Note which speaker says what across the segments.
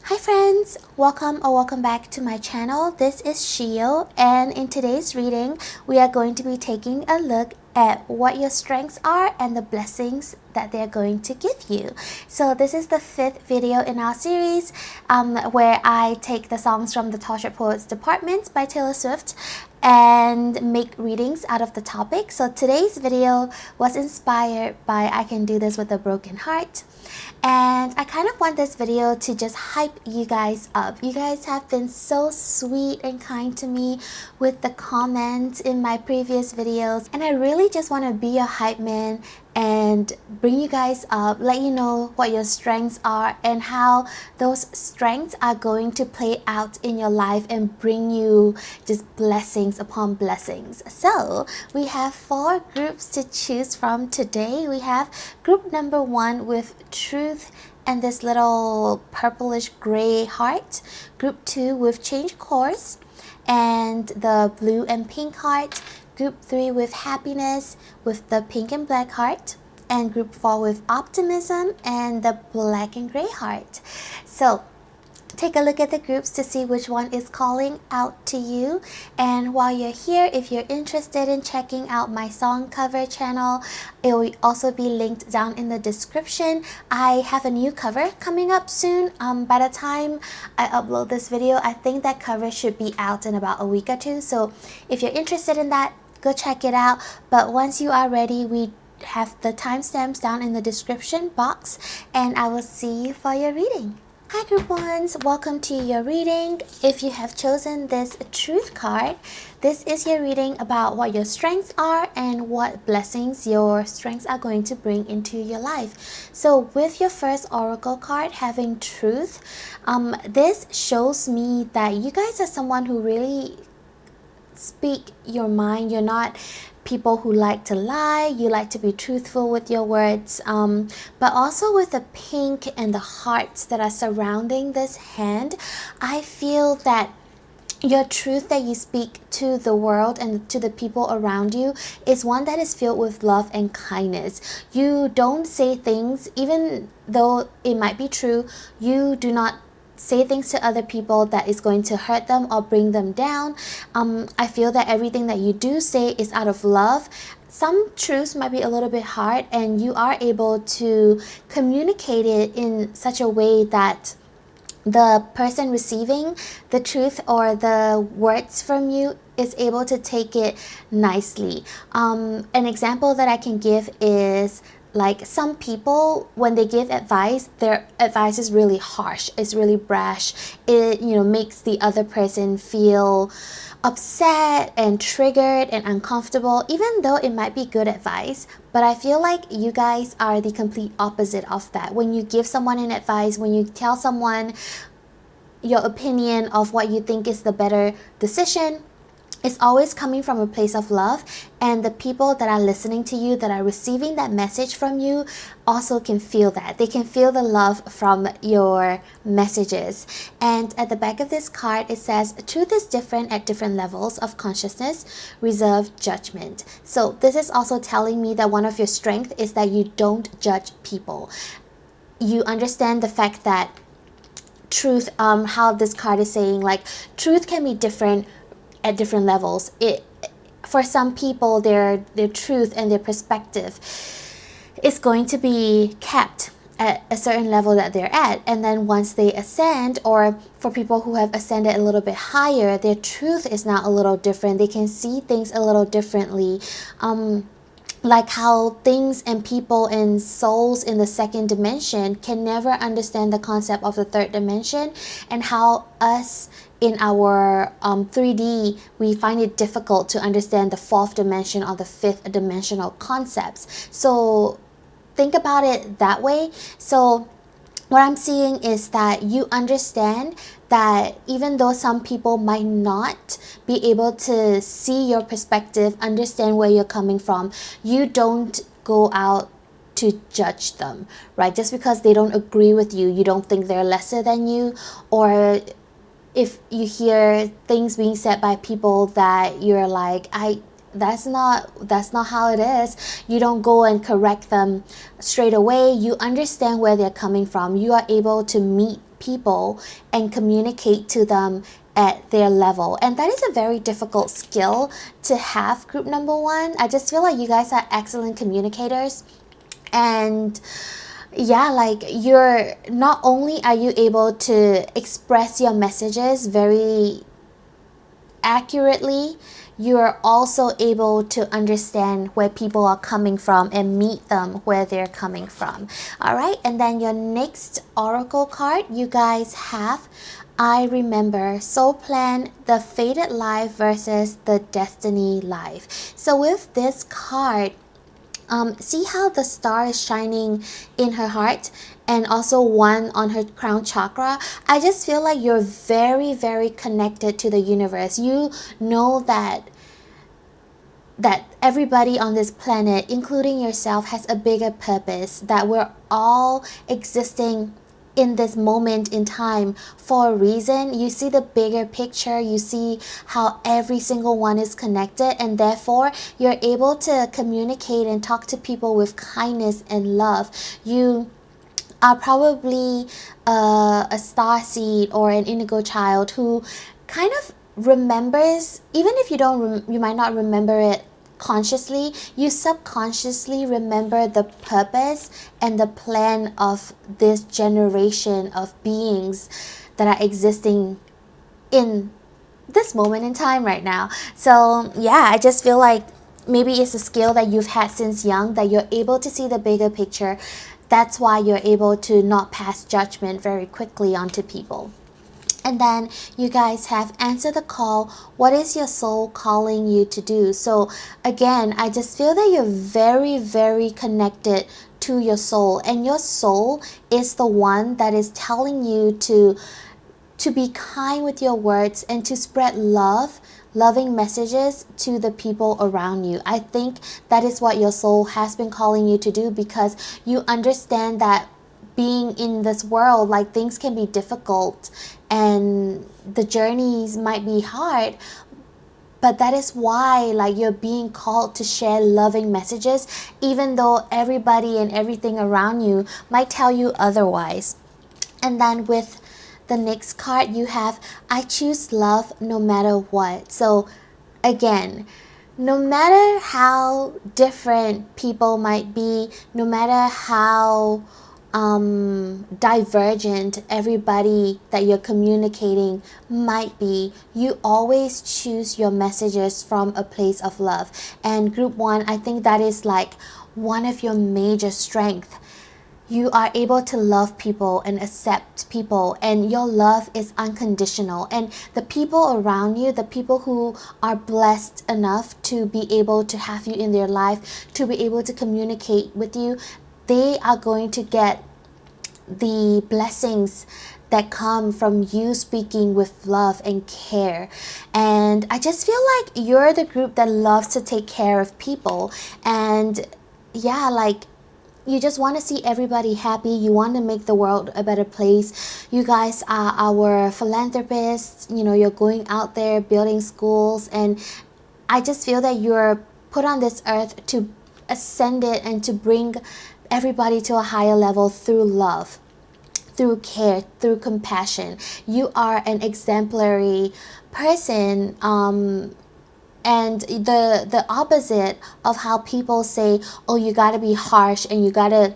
Speaker 1: Hi friends, welcome back to my channel. This is Shio, and in today's reading we are going to be taking a look at what your strengths are and the blessings that they're going to give you. So this is the 5th video in our series where I take the songs from the Tortured Poets Department by Taylor Swift and make readings out of the topic. So today's video was inspired by I Can Do This With a Broken Heart, and I kind of want this video to just hype you guys up. You guys have been so sweet and kind to me with the comments in my previous videos, and I really just want to be a hype man and bring you guys up, let you know what your strengths are and how those strengths are going to play out in your life and bring you just blessings upon blessings. So we have 4 groups to choose from today. We have group number 1 with truth and this little purplish gray heart, group 2 with change course and the blue and pink heart, group 3 with happiness with the pink and black heart, and group 4 with optimism and the black and gray heart. So take a look at the groups to see which one is calling out to you. And while you're here, if you're interested in checking out my song cover channel, it will also be linked down in the description. I have a new cover coming up soon. By the time I upload this video, I think that cover should be out in about a week or 2. So if you're interested in that, go check it out. But once you are ready, we have the timestamps down in the description box, and I will see you for your reading. Hi group 1s, welcome to your reading. If you have chosen this truth card, this is your reading about what your strengths are and what blessings your strengths are going to bring into your life. So with your first oracle card having truth, this shows me that you guys are someone who really speak your mind. You're not people who like to lie. You like to be truthful with your words, but also with the pink and the hearts that are surrounding this hand, I feel that your truth that you speak to the world and to the people around you is one that is filled with love and kindness. You don't say things, even though it might be true, you do not say things to other people that is going to hurt them or bring them down. I feel that everything that you do say is out of love. Some truths might be a little bit hard, and you are able to communicate it in such a way that the person receiving the truth or the words from you is able to take it nicely. An example that I can give is, like, some people, when they give advice, their advice is really harsh, it's really brash. It, makes the other person feel upset and triggered and uncomfortable, even though it might be good advice. But I feel like you guys are the complete opposite of that. When you give someone an advice, when you tell someone your opinion of what you think is the better decision, it's always coming from a place of love, and the people that are listening to you, that are receiving that message from you, also can feel that. They can feel the love from your messages. And at the back of this card, it says, truth is different at different levels of consciousness, reserve judgment. So this is also telling me that one of your strengths is that you don't judge people. You understand the fact that truth, how this card is saying, like, truth can be different at different levels. For some people, their truth and their perspective is going to be kept at a certain level that they're at, and then once they ascend, or for people who have ascended a little bit higher, their truth is now a little different. They can see things a little differently, like how things and people and souls in the 2nd dimension can never understand the concept of the 3rd dimension, and how us in our 3D, we find it difficult to understand the 4th dimension or the 5th dimensional concepts. So think about it that way. So what I'm seeing is that you understand that even though some people might not be able to see your perspective, understand where you're coming from, you don't go out to judge them, right? Just because they don't agree with you, you don't think they're lesser than you. Or if you hear things being said by people that you're like, that's not how it is, you don't go and correct them straight away. You understand where they're coming from. You are able to meet people and communicate to them at their level. And that is a very difficult skill to have, group number one. I just feel like you guys are excellent communicators. And yeah, like you're not only are you able to express your messages very accurately, you're also able to understand where people are coming from and meet them where they're coming from. All right, and then your next oracle card, you guys have I remember, soul plan, the fated life versus the destiny life. So with this card, see how the star is shining in her heart and also one on her crown chakra? I just feel like you're very, very connected to the universe. You know that everybody on this planet, including yourself, has a bigger purpose, that we're all existing in this moment in time for a reason. You see the bigger picture, you see how every single one is connected, and therefore you're able to communicate and talk to people with kindness and love. You are probably a starseed or an indigo child who kind of remembers, even if you don't you might not remember it consciously, you subconsciously remember the purpose and the plan of this generation of beings that are existing in this moment in time right now. So yeah, I just feel like maybe it's a skill that you've had since young, that you're able to see the bigger picture. That's why you're able to not pass judgment very quickly onto people. And then you guys have answer the call. What is your soul calling you to do? So again, I just feel that you're very, very connected to your soul, and your soul is the one that is telling you to be kind with your words and to spread loving messages to the people around you. I think that is what your soul has been calling you to do, because you understand that being in this world, like, things can be difficult and the journeys might be hard, but that is why, like, you're being called to share loving messages, even though everybody and everything around you might tell you otherwise. And then with the next card, you have I choose love no matter what. So again, no matter how different people might be, no matter how divergent everybody that you're communicating might be, you always choose your messages from a place of love. And group one, I think that is like one of your major strengths. You are able to love people and accept people, and your love is unconditional. And the people around you, the people who are blessed enough to be able to have you in their life, to be able to communicate with you, they are going to get the blessings that come from you speaking with love and care. And I just feel like you're the group that loves to take care of people. And yeah, like, you just want to see everybody happy. You want to make the world a better place. You guys are our philanthropists. You know, you're going out there building schools, and I just feel that you're put on this earth to ascend it and to bring everybody to a higher level through love, through care, through compassion. You are an exemplary person, and the opposite of how people say, oh, you gotta be harsh and you gotta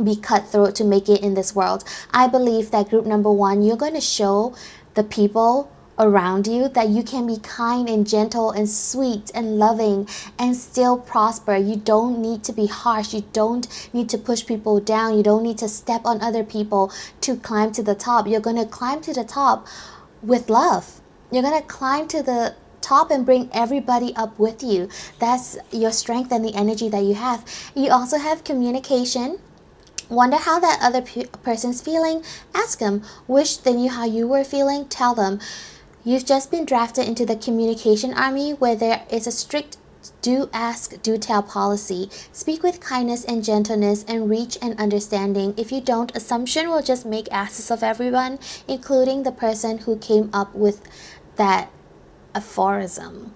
Speaker 1: be cutthroat to make it in this world. I believe that group number one, you're going to show the people around you that you can be kind and gentle and sweet and loving and still prosper. You don't need to be harsh. You don't need to push people down. You don't need to step on other people to climb to the top. You're going to climb to the top with love. You're going to climb to the top and bring everybody up with you. That's your strength and the energy that you have. You also have communication. Wonder how that other person's feeling? Ask them. Wish they knew how you were feeling? Tell them. You've just been drafted into the communication army, where there is a strict do ask, do tell policy. Speak with kindness and gentleness and reach an understanding. If you don't, assumption will just make asses of everyone, including the person who came up with that aphorism.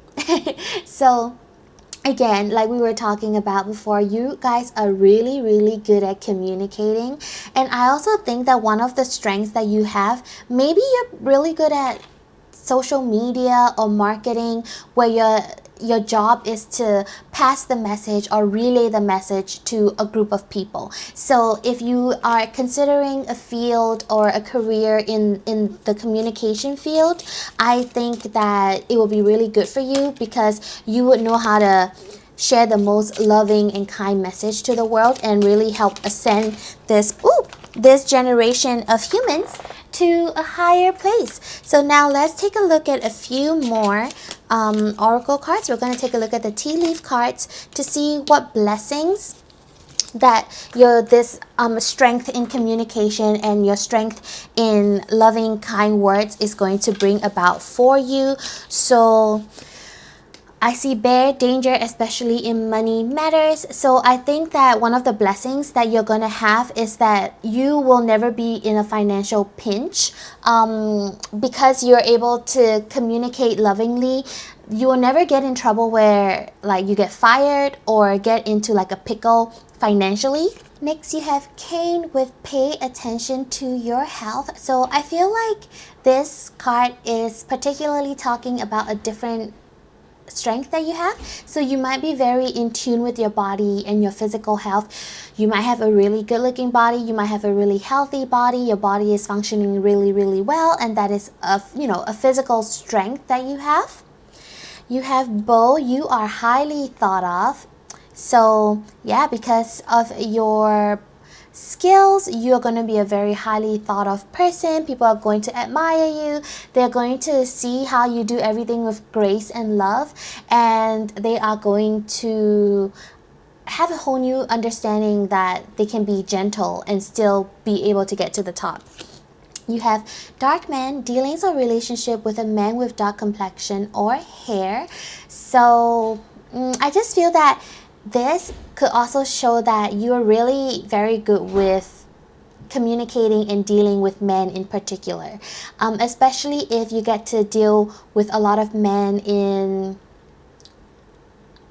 Speaker 1: So again, like we were talking about before, you guys are really, really good at communicating. And I also think that one of the strengths that you have, maybe you're really good at social media or marketing, where your job is to pass the message or relay the message to a group of people. So if you are considering a field or a career in the communication field, I think that it will be really good for you, because you would know how to share the most loving and kind message to the world and really help ascend this generation of humans to a higher place. So now let's take a look at a few more oracle cards. We're going to take a look at the tea leaf cards to see what blessings that your this strength in communication and your strength in loving kind words is going to bring about for you. So I see bear, danger, especially in money matters. So I think that one of the blessings that you're going to have is that you will never be in a financial pinch, because you're able to communicate lovingly. You will never get in trouble where like you get fired or get into like a pickle financially. Next, you have cane with pay attention to your health. So I feel like this card is particularly talking about a different strength that you have. So you might be very in tune with your body and your physical health. You might have a really good looking body, you might have a really healthy body, your body is functioning really, really well, and that is a physical strength that you have. You have bow, you are highly thought of. So yeah, because of your skills, you're going to be a very highly thought of person. People are going to admire you. They're going to see how you do everything with grace and love, and they are going to have a whole new understanding that they can be gentle and still be able to get to the top. You have dark man, dealings or relationship with a man with dark complexion or hair. So I just feel that this could also show that you're really very good with communicating and dealing with men in particular, especially if you get to deal with a lot of men in,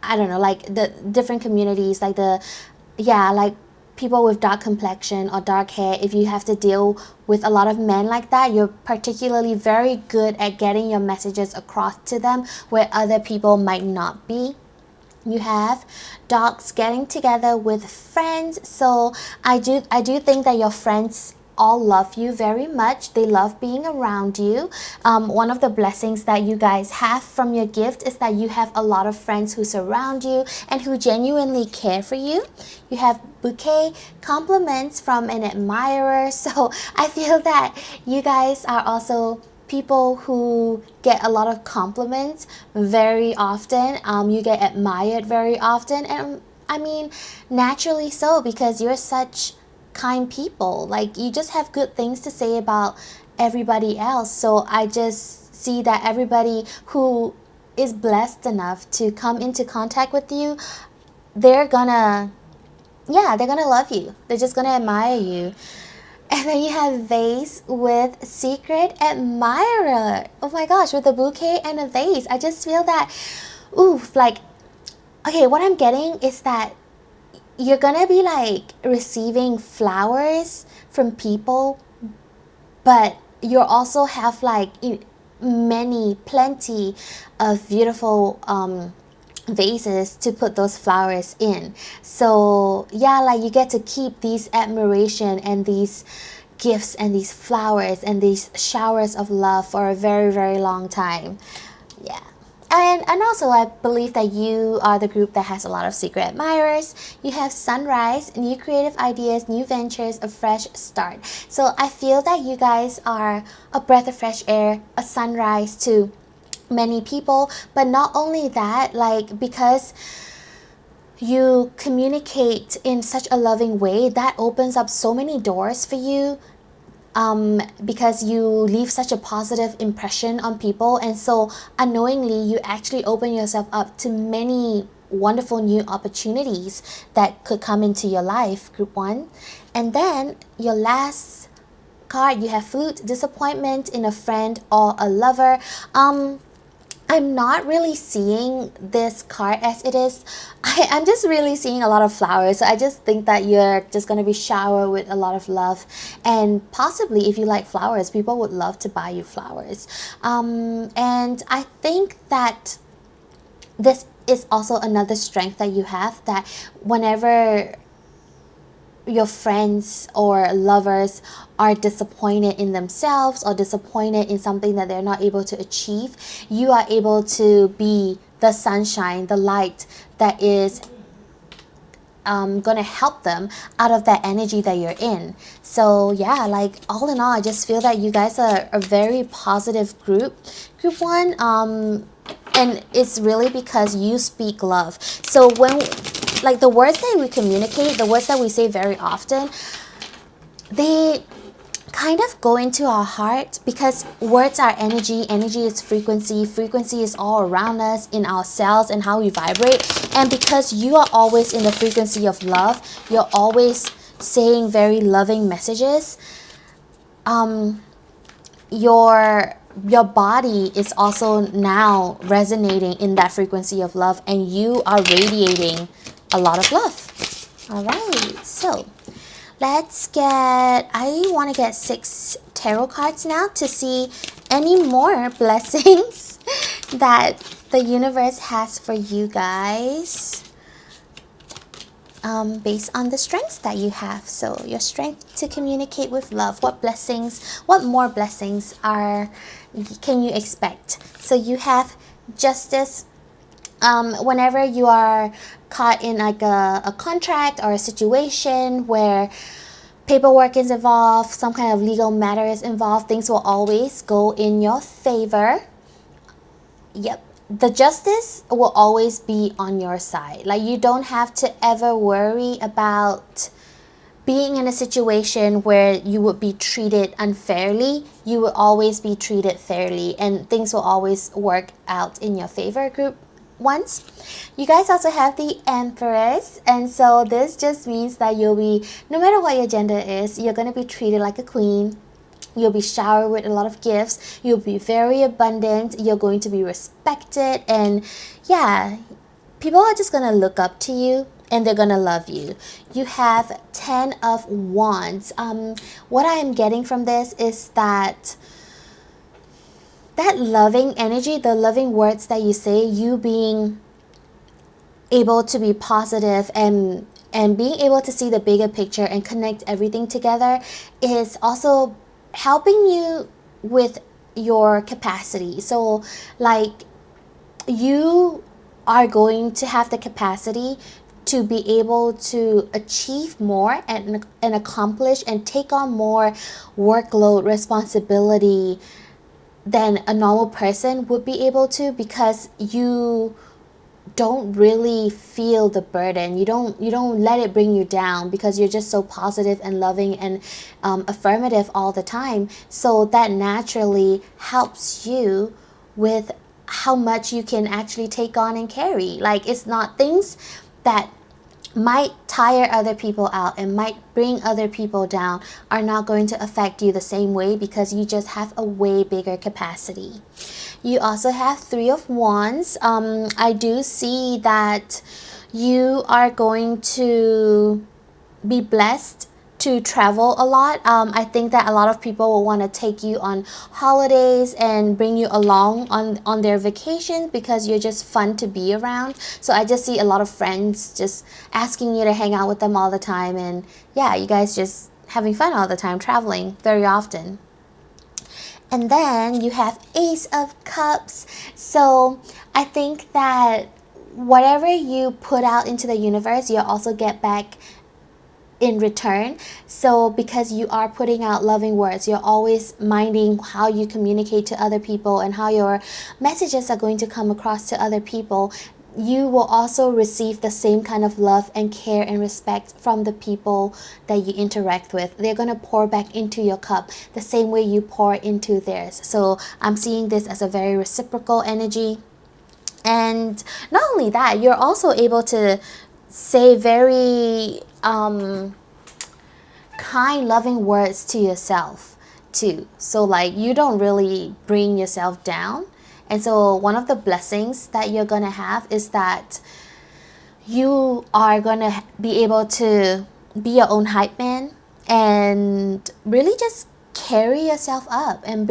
Speaker 1: I don't know, like the different communities, like like people with dark complexion or dark hair. If you have to deal with a lot of men like that, you're particularly very good at getting your messages across to them where other people might not be. You have dogs getting together with friends. So I do think that your friends all love you very much. They love being around you. One of the blessings that you guys have from your gift is that you have a lot of friends who surround you and who genuinely care for you. You have bouquet, compliments from an admirer. So I feel that you guys are also people who get a lot of compliments very often. You get admired very often, and I mean naturally so, because you're such kind people. Like, you just have good things to say about everybody else. So I just see that everybody who is blessed enough to come into contact with you, they're gonna love you. They're just gonna admire you. And then you have vase with secret admirer. Oh my gosh, with a bouquet and a vase. I just feel that, like, okay, what I'm getting is that you're gonna be like receiving flowers from people, but you also have like plenty of beautiful vases to put those flowers in. So yeah, like you get to keep these admiration and these gifts and these flowers and these showers of love for a very, very long time. Yeah. And also I believe that you are the group that has a lot of secret admirers. You have sunrise, new creative ideas, new ventures, a fresh start. So I feel that you guys are a breath of fresh air, a sunrise to many people. But not only that, like, because you communicate in such a loving way, that opens up so many doors for you, because you leave such a positive impression on people, and so unknowingly you actually open yourself up to many wonderful new opportunities that could come into your life, group one. And then your last card, you have flute, disappointment in a friend or a lover. I'm not really seeing this card as it is. I'm just really seeing a lot of flowers. So I just think that you're just going to be showered with a lot of love. And possibly, if you like flowers, people would love to buy you flowers. And I think that this is also another strength that you have, that whenever your friends or lovers are disappointed in themselves or disappointed in something that they're not able to achieve, you are able to be the sunshine, the light that is going to help them out of that energy that you're in. So yeah, like all in all, I just feel that you guys are a very positive group one. And it's really because you speak love. So when, like, the words that we communicate, the words that we say very often, they kind of go into our heart, because words are energy, energy is frequency, frequency is all around us in our cells and how we vibrate. And because you are always in the frequency of love, you're always saying very loving messages, your body is also now resonating in that frequency of love, and you are radiating a lot of love. All right, so let's get, I want to get 6 tarot cards now to see any more blessings that the universe has for you guys, based on the strengths that you have. So your strength to communicate with love, what blessings, what more blessings can you expect? So you have justice. Whenever you are caught in like a contract or a situation where paperwork is involved, some kind of legal matter is involved, things will always go in your favor. Yep. The justice will always be on your side. Like, you don't have to ever worry about being in a situation where you would be treated unfairly. You will always be treated fairly, and things will always work out in your favor, group ones. You guys also have the Empress, and so this just means that you'll be, no matter what your gender is, you're going to be treated like a queen. You'll be showered with a lot of gifts. You'll be very abundant. You're going to be respected. And yeah, people are just going to look up to you, and they're going to love you. You have 10 of Wands. What I am getting from this is that loving energy, the loving words that you say, you being able to be positive and being able to see the bigger picture and connect everything together, is also helping you with your capacity. So like, you are going to have the capacity to be able to achieve more and accomplish and take on more workload, responsibility than a normal person would be able to, because you don't really feel the burden. You don't let it bring you down, because you're just so positive and loving and affirmative all the time. So that naturally helps you with how much you can actually take on and carry. Like, it's not things that might tire other people out and might bring other people down are not going to affect you the same way, because you just have a way bigger capacity. You also have 3 of Wands. I do see that you are going to be blessed to travel a lot. I think that a lot of people will want to take you on holidays and bring you along on their vacations, because you're just fun to be around. So I just see a lot of friends just asking you to hang out with them all the time, and yeah, you guys just having fun all the time, traveling very often. And then you have Ace of Cups. So I think that whatever you put out into the universe, you'll also get back in return. So because you are putting out loving words, you're always minding how you communicate to other people and how your messages are going to come across to other people. You will also receive the same kind of love and care and respect from the people that you interact with. They're going to pour back into your cup the same way you pour into theirs. So I'm seeing this as a very reciprocal energy. And not only that, you're also able to say very kind, loving words to yourself too. So like, you don't really bring yourself down, And so one of the blessings that you're going to have is that you are going to be able to be your own hype man and really just carry yourself up and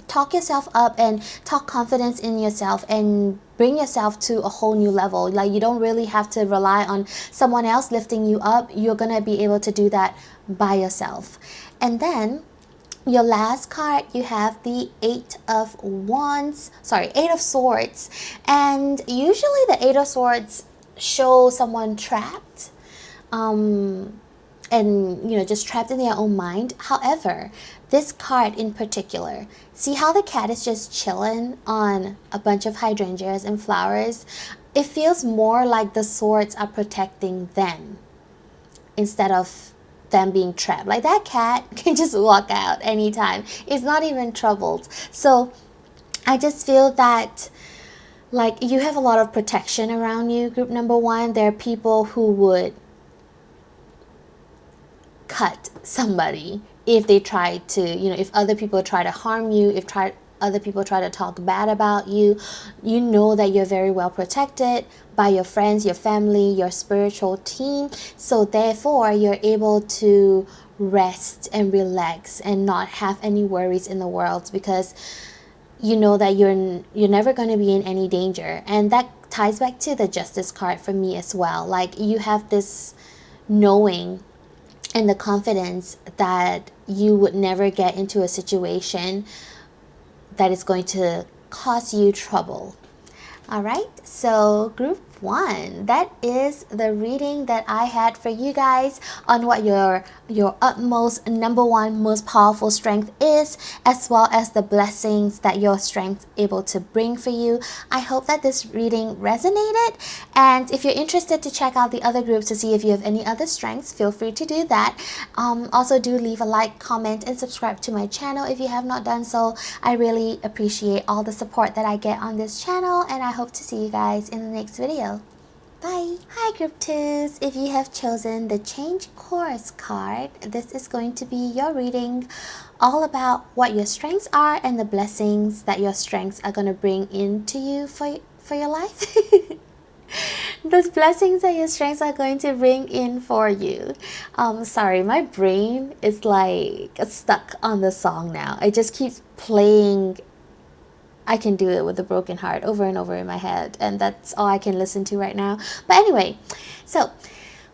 Speaker 1: talk yourself up and talk confidence in yourself and bring yourself to a whole new level. Like, you don't really have to rely on someone else lifting you up. You're going to be able to do that by yourself. And then your last card, you have the Eight of Swords. And usually the Eight of Swords show someone trapped, and just trapped in their own mind. However, this card in particular, see how the cat is just chilling on a bunch of hydrangeas and flowers? It feels more like the swords are protecting them instead of them being trapped. Like, that cat can just walk out anytime. It's not even troubled. So I just feel that, like, you have a lot of protection around you, group number one. There are people who would cut somebody if they try to, if other people try to harm you, other people try to talk bad about you. You know that you're very well protected by your friends, your family, your spiritual team. So therefore, you're able to rest and relax and not have any worries in the world, because you know that you're never going to be in any danger. And that ties back to the Justice card for me as well. Like, you have this knowing and the confidence that you would never get into a situation that is going to cause you trouble. All right, so group one, that is the reading that I had for you guys on what your utmost number one most powerful strength is, as well as the blessings that your strength able to bring for you. I hope that this reading resonated, and if you're interested to check out the other groups to see if you have any other strengths, feel free to do that. Also, do leave a like, comment, and subscribe to my channel if you have not done so. I really appreciate all the support that I get on this channel, and I hope to see you guys in the next video. Bye! Hi Group 2s! If you have chosen the Change Course card, this is going to be your reading all about what your strengths are and the blessings that your strengths are going to bring into you for your life. Those blessings that your strengths are going to bring in for you. Sorry, my brain is like stuck on the song now. It just keeps playing I Can Do It With a Broken Heart over and over in my head, and that's all I can listen to right now. But anyway, so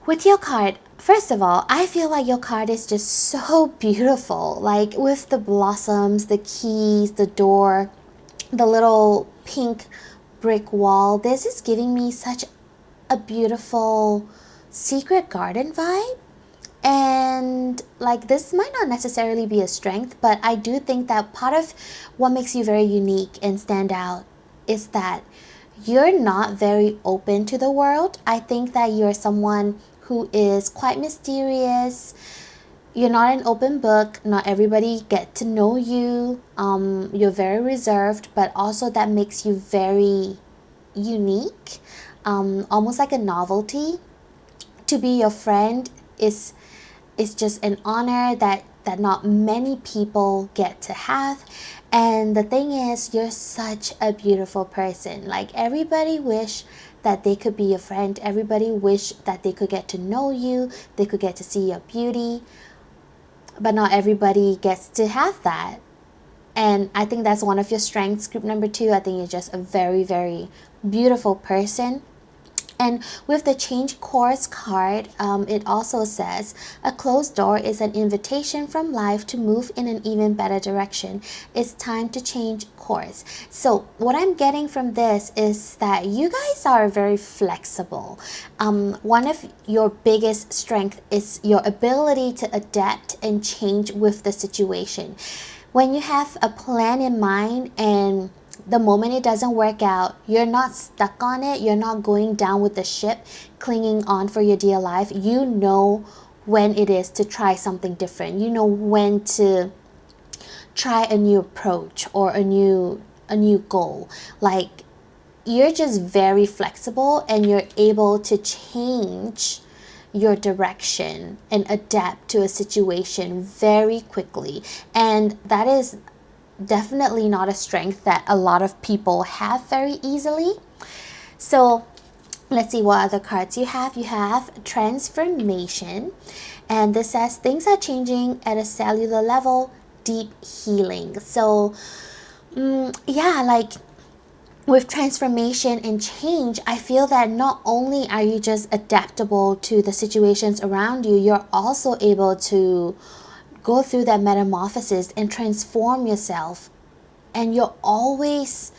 Speaker 1: with your card, first of all, I feel like your card is just so beautiful, like with the blossoms, the keys, the door, the little pink brick wall. This is giving me such a beautiful secret garden vibe. And like, this might not necessarily be a strength, but I do think that part of what makes you very unique and stand out is that you're not very open to the world. I think that you're someone who is quite mysterious. You're not an open book. Not everybody get to know you. You're very reserved, but also that makes you very unique, almost like a novelty. To be your friend is just an honor that not many people get to have. And the thing is, you're such a beautiful person. Like, everybody wish that they could be your friend. Everybody wish that they could get to know you. They could get to see your beauty. But not everybody gets to have that. And I think that's one of your strengths, group number 2. I think you're just a very, very beautiful person. And with the Change Course card, it also says, a closed door is an invitation from life to move in an even better direction. It's time to change course. So what I'm getting from this is that you guys are very flexible. One of your biggest strengths is your ability to adapt and change with the situation. When you have a plan in mind and the moment it doesn't work out, you're not stuck on it. You're not going down with the ship, clinging on for your dear life. You know when it is to try something different. You know when to try a new approach or a new goal. Like, you're just very flexible and you're able to change your direction and adapt to a situation very quickly. And that is definitely not a strength that a lot of people have very easily. So let's see what other cards you have. You have transformation, and this says things are changing at a cellular level, deep healing. So yeah, like with transformation and change, I feel that not only are you just adaptable to the situations around you, you're also able to go through that metamorphosis and transform yourself. And you're always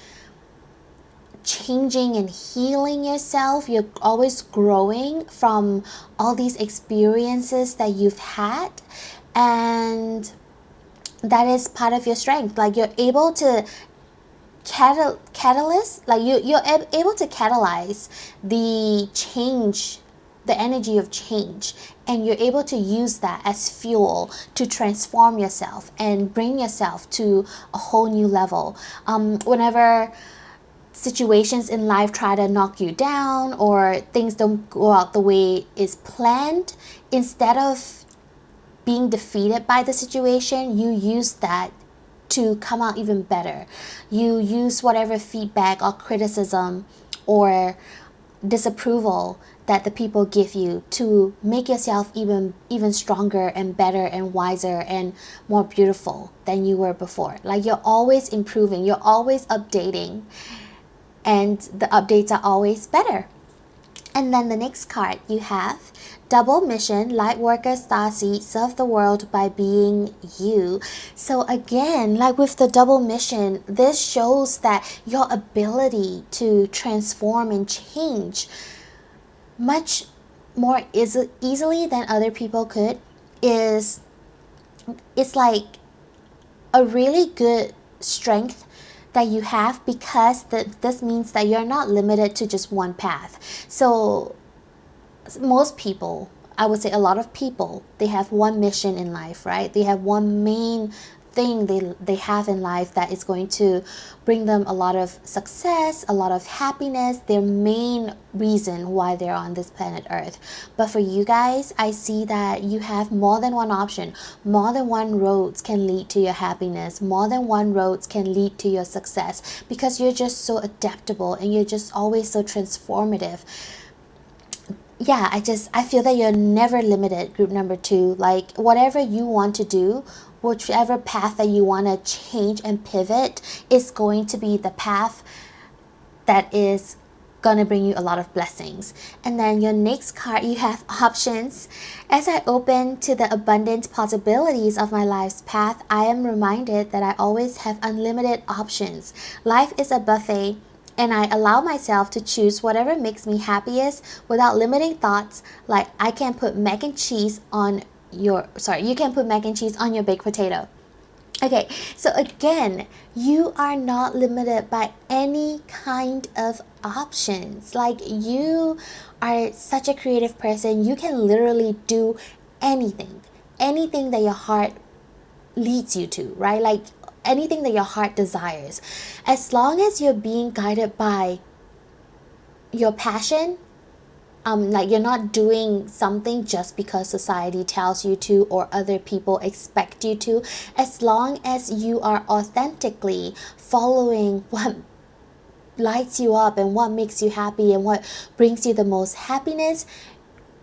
Speaker 1: changing and healing yourself. You're always growing from all these experiences that you've had. And that is part of your strength. Like you're able to catalyst, like you're able to catalyze the change, the energy of change, and you're able to use that as fuel to transform yourself and bring yourself to a whole new level. Whenever situations in life try to knock you down or things don't go out the way is planned, instead of being defeated by the situation, you use that to come out even better. You use whatever feedback or criticism or disapproval that the people give you to make yourself even stronger and better and wiser and more beautiful than you were before. Like you're always improving, you're always updating, and the updates are always better. And then the next card you have double mission, light worker Starseed, serve the world by being you. So again, like with the double mission, this shows that your ability to transform and change much more easily than other people could it's like a really good strength that you have, because this means that you're not limited to just one path. So most people, I would say a lot of people, they have one mission in life, right? They have one main thing they have in life that is going to bring them a lot of success, a lot of happiness, their main reason why they're on this planet Earth. But for you guys, I see that you have more than one option. More than one roads can lead to your happiness. More than one roads can lead to your success, because you're just so adaptable and you're just always so transformative. Yeah, I feel that you're never limited, group number 2. Like whatever you want to do, whichever path that you want to change and pivot is going to be the path that is gonna bring you a lot of blessings. And then your next card, you have options. As I open to the abundant possibilities of my life's path, I am reminded that I always have unlimited options. Life is a buffet, and I allow myself to choose whatever makes me happiest without limiting thoughts, like I can put mac and cheese on your, you can put mac and cheese on your baked potato. Okay, so again, you are not limited by any kind of options. Like you are such a creative person, you can literally do anything that your heart leads you to, right? Like anything that your heart desires, as long as you're being guided by your passion. Like you're not doing something just because society tells you to or other people expect you to. As long as you are authentically following what lights you up and what makes you happy and what brings you the most happiness,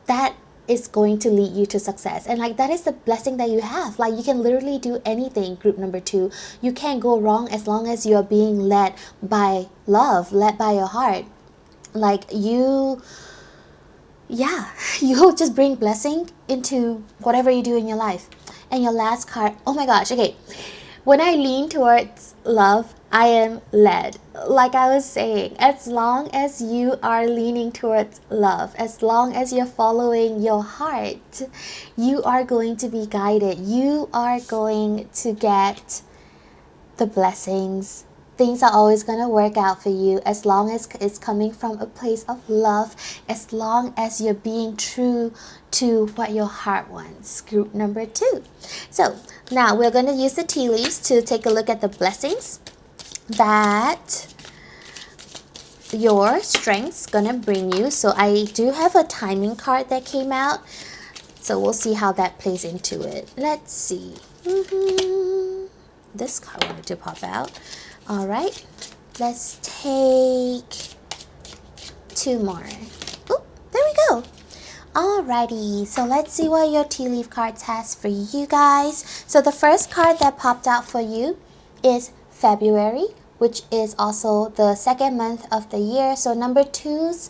Speaker 1: that is going to lead you to success. And like that is the blessing that you have. Like you can literally do anything, group number 2. You can't go wrong as long as you're being led by love, led by your heart. Like you'll just bring blessing into whatever you do in your life. And your last card, oh my gosh, okay. When I lean towards love, I am led. Like I was saying, as long as you are leaning towards love, as long as you're following your heart, you are going to be guided. You are going to get the blessings. Things are always going to work out for you as long as it's coming from a place of love, as long as you're being true to what your heart wants. Group number 2. So now we're going to use the tea leaves to take a look at the blessings that your strength's going to bring you. So I do have a timing card that came out. So we'll see how that plays into it. Let's see. this card wanted to pop out. All right, let's take 2 more. Oh, there we go. Alrighty, so let's see what your tea leaf cards has for you guys. So the first card that popped out for you is February, which is also the 2nd month of the year. So number 2s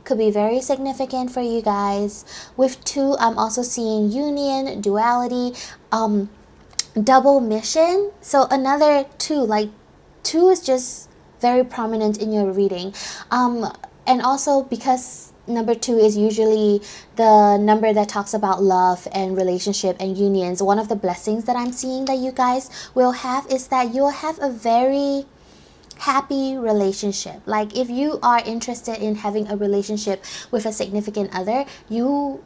Speaker 1: could be very significant for you guys. With 2, I'm also seeing union, duality, double mission. So another 2, like 2 is just very prominent in your reading. And also because number 2 is usually the number that talks about love and relationship and unions, one of the blessings that I'm seeing that you guys will have is that you'll have a very happy relationship. Like if you are interested in having a relationship with a significant other, you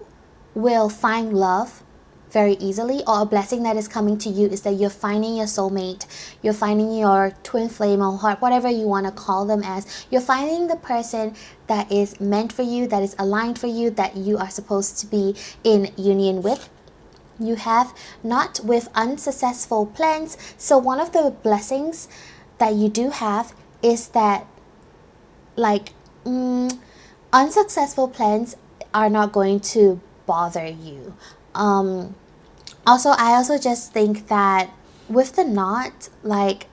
Speaker 1: will find love very easily, or a blessing that is coming to you is that you're finding your soulmate, you're finding your twin flame or heart, whatever you want to call them as. You're finding the person that is meant for you, that is aligned for you, that you are supposed to be in union with. You have not with unsuccessful plans. So one of the blessings that you do have is that like unsuccessful plans are not going to bother you. I also just think that with the knot, like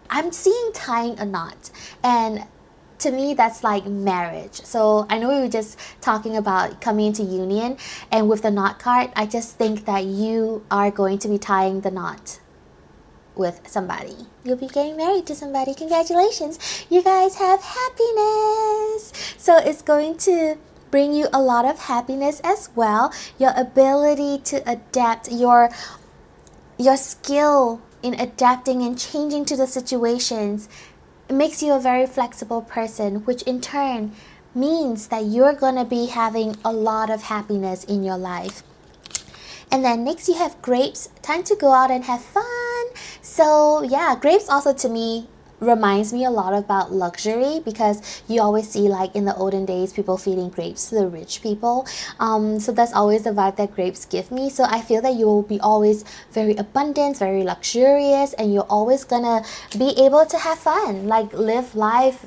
Speaker 1: I'm seeing tying a knot, and to me that's like marriage. So I know we were just talking about coming into union, and with the knot card, I just think that you are going to be tying the knot with somebody. You'll be getting married to somebody. Congratulations, you guys have happiness. So it's going to bring you a lot of happiness as well. Your ability to adapt, your skill in adapting and changing to the situations, it makes you a very flexible person, which in turn means that you're gonna be having a lot of happiness in your life. And then next you have grapes. Time to go out and have fun. So yeah, grapes also to me reminds me a lot about luxury, because you always see like in the olden days people feeding grapes to the rich people. So that's always the vibe that grapes give me. So I feel that you will be always very abundant, very luxurious, and you're always gonna be able to have fun, like live life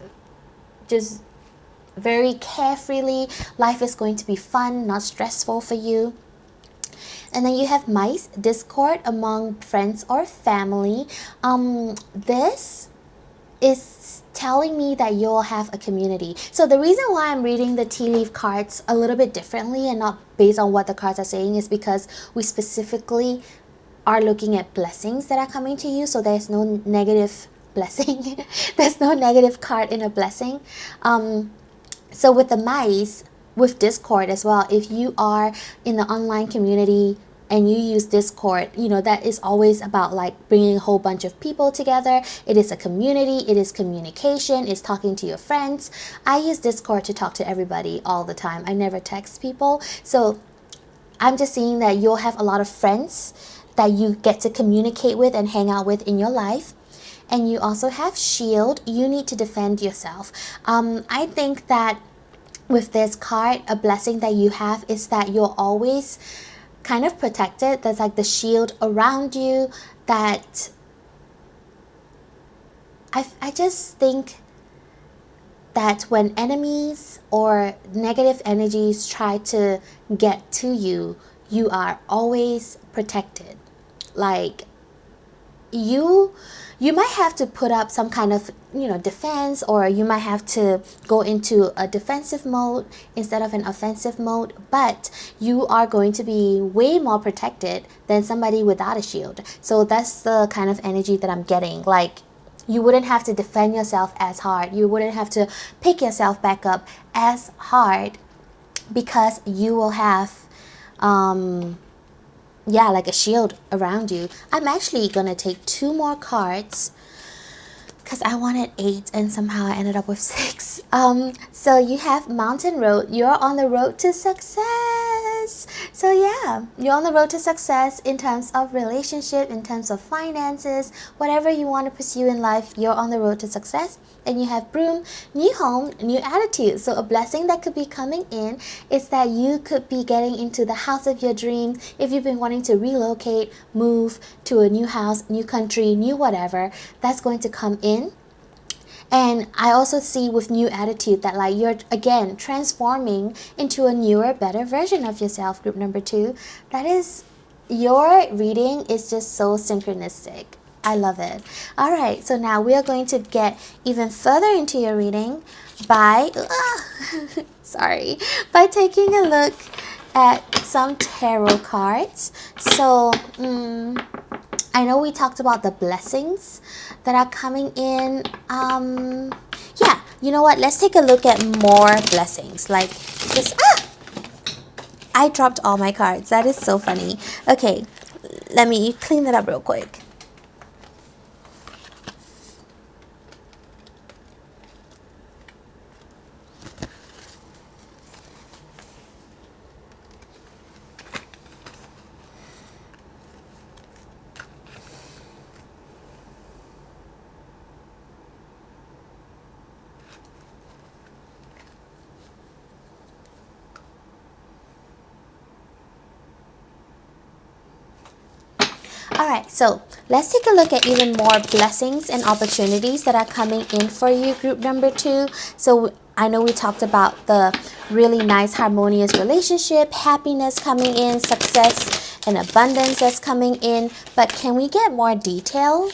Speaker 1: just very carefreely. Life is going to be fun, not stressful for you. And then you have mice, discord among friends or family. This is telling me that you'll have a community. So the reason why I'm reading the tea leaf cards a little bit differently and not based on what the cards are saying is because we specifically are looking at blessings that are coming to you. So there's no negative blessing. There's no negative card in a blessing. So with the mice, with Discord as well, if you are in the online community and you use Discord, you know, that is always about like bringing a whole bunch of people together. It is a community, it is communication, it's talking to your friends. I use Discord to talk to everybody all the time. I never text people. So I'm just seeing that you'll have a lot of friends that you get to communicate with and hang out with in your life. And you also have shield. You need to defend yourself. I think that with this card, a blessing that you have is that you're always kind of protected. There's like the shield around you that I just think that when enemies or negative energies try to get to you, you are always protected. Like you might have to put up some kind of, you know, defense, or you might have to go into a defensive mode instead of an offensive mode, but you are going to be way more protected than somebody without a shield. So that's the kind of energy that I'm getting. Like you wouldn't have to defend yourself as hard. You wouldn't have to pick yourself back up as hard because you will have like a shield around you. I'm actually gonna take 2 more cards because I wanted 8 and somehow I ended up with 6. So you have Mountain Road. You're on the road to success. So yeah, you're on the road to success in terms of relationship, in terms of finances, whatever you want to pursue in life, you're on the road to success. And you have broom, new home, new attitude. So a blessing that could be coming in is that you could be getting into the house of your dream. If you've been wanting to relocate, move to a new house, new country, new whatever, that's going to come in. And I also see with new attitude that like you're again transforming into a newer, better version of yourself, group number 2. That is, your reading is just so synchronistic. I love it. All right, so now we are going to get even further into your reading by sorry, by taking a look at some tarot cards. So I know we talked about the blessings that are coming in. Yeah, you know what? Let's take a look at more blessings. Like this. I dropped all my cards. That is so funny. Okay, let me clean that up real quick. Alright, so let's take a look at even more blessings and opportunities that are coming in for you, group number 2. So I know we talked about the really nice harmonious relationship, happiness coming in, success and abundance that's coming in. But can we get more detail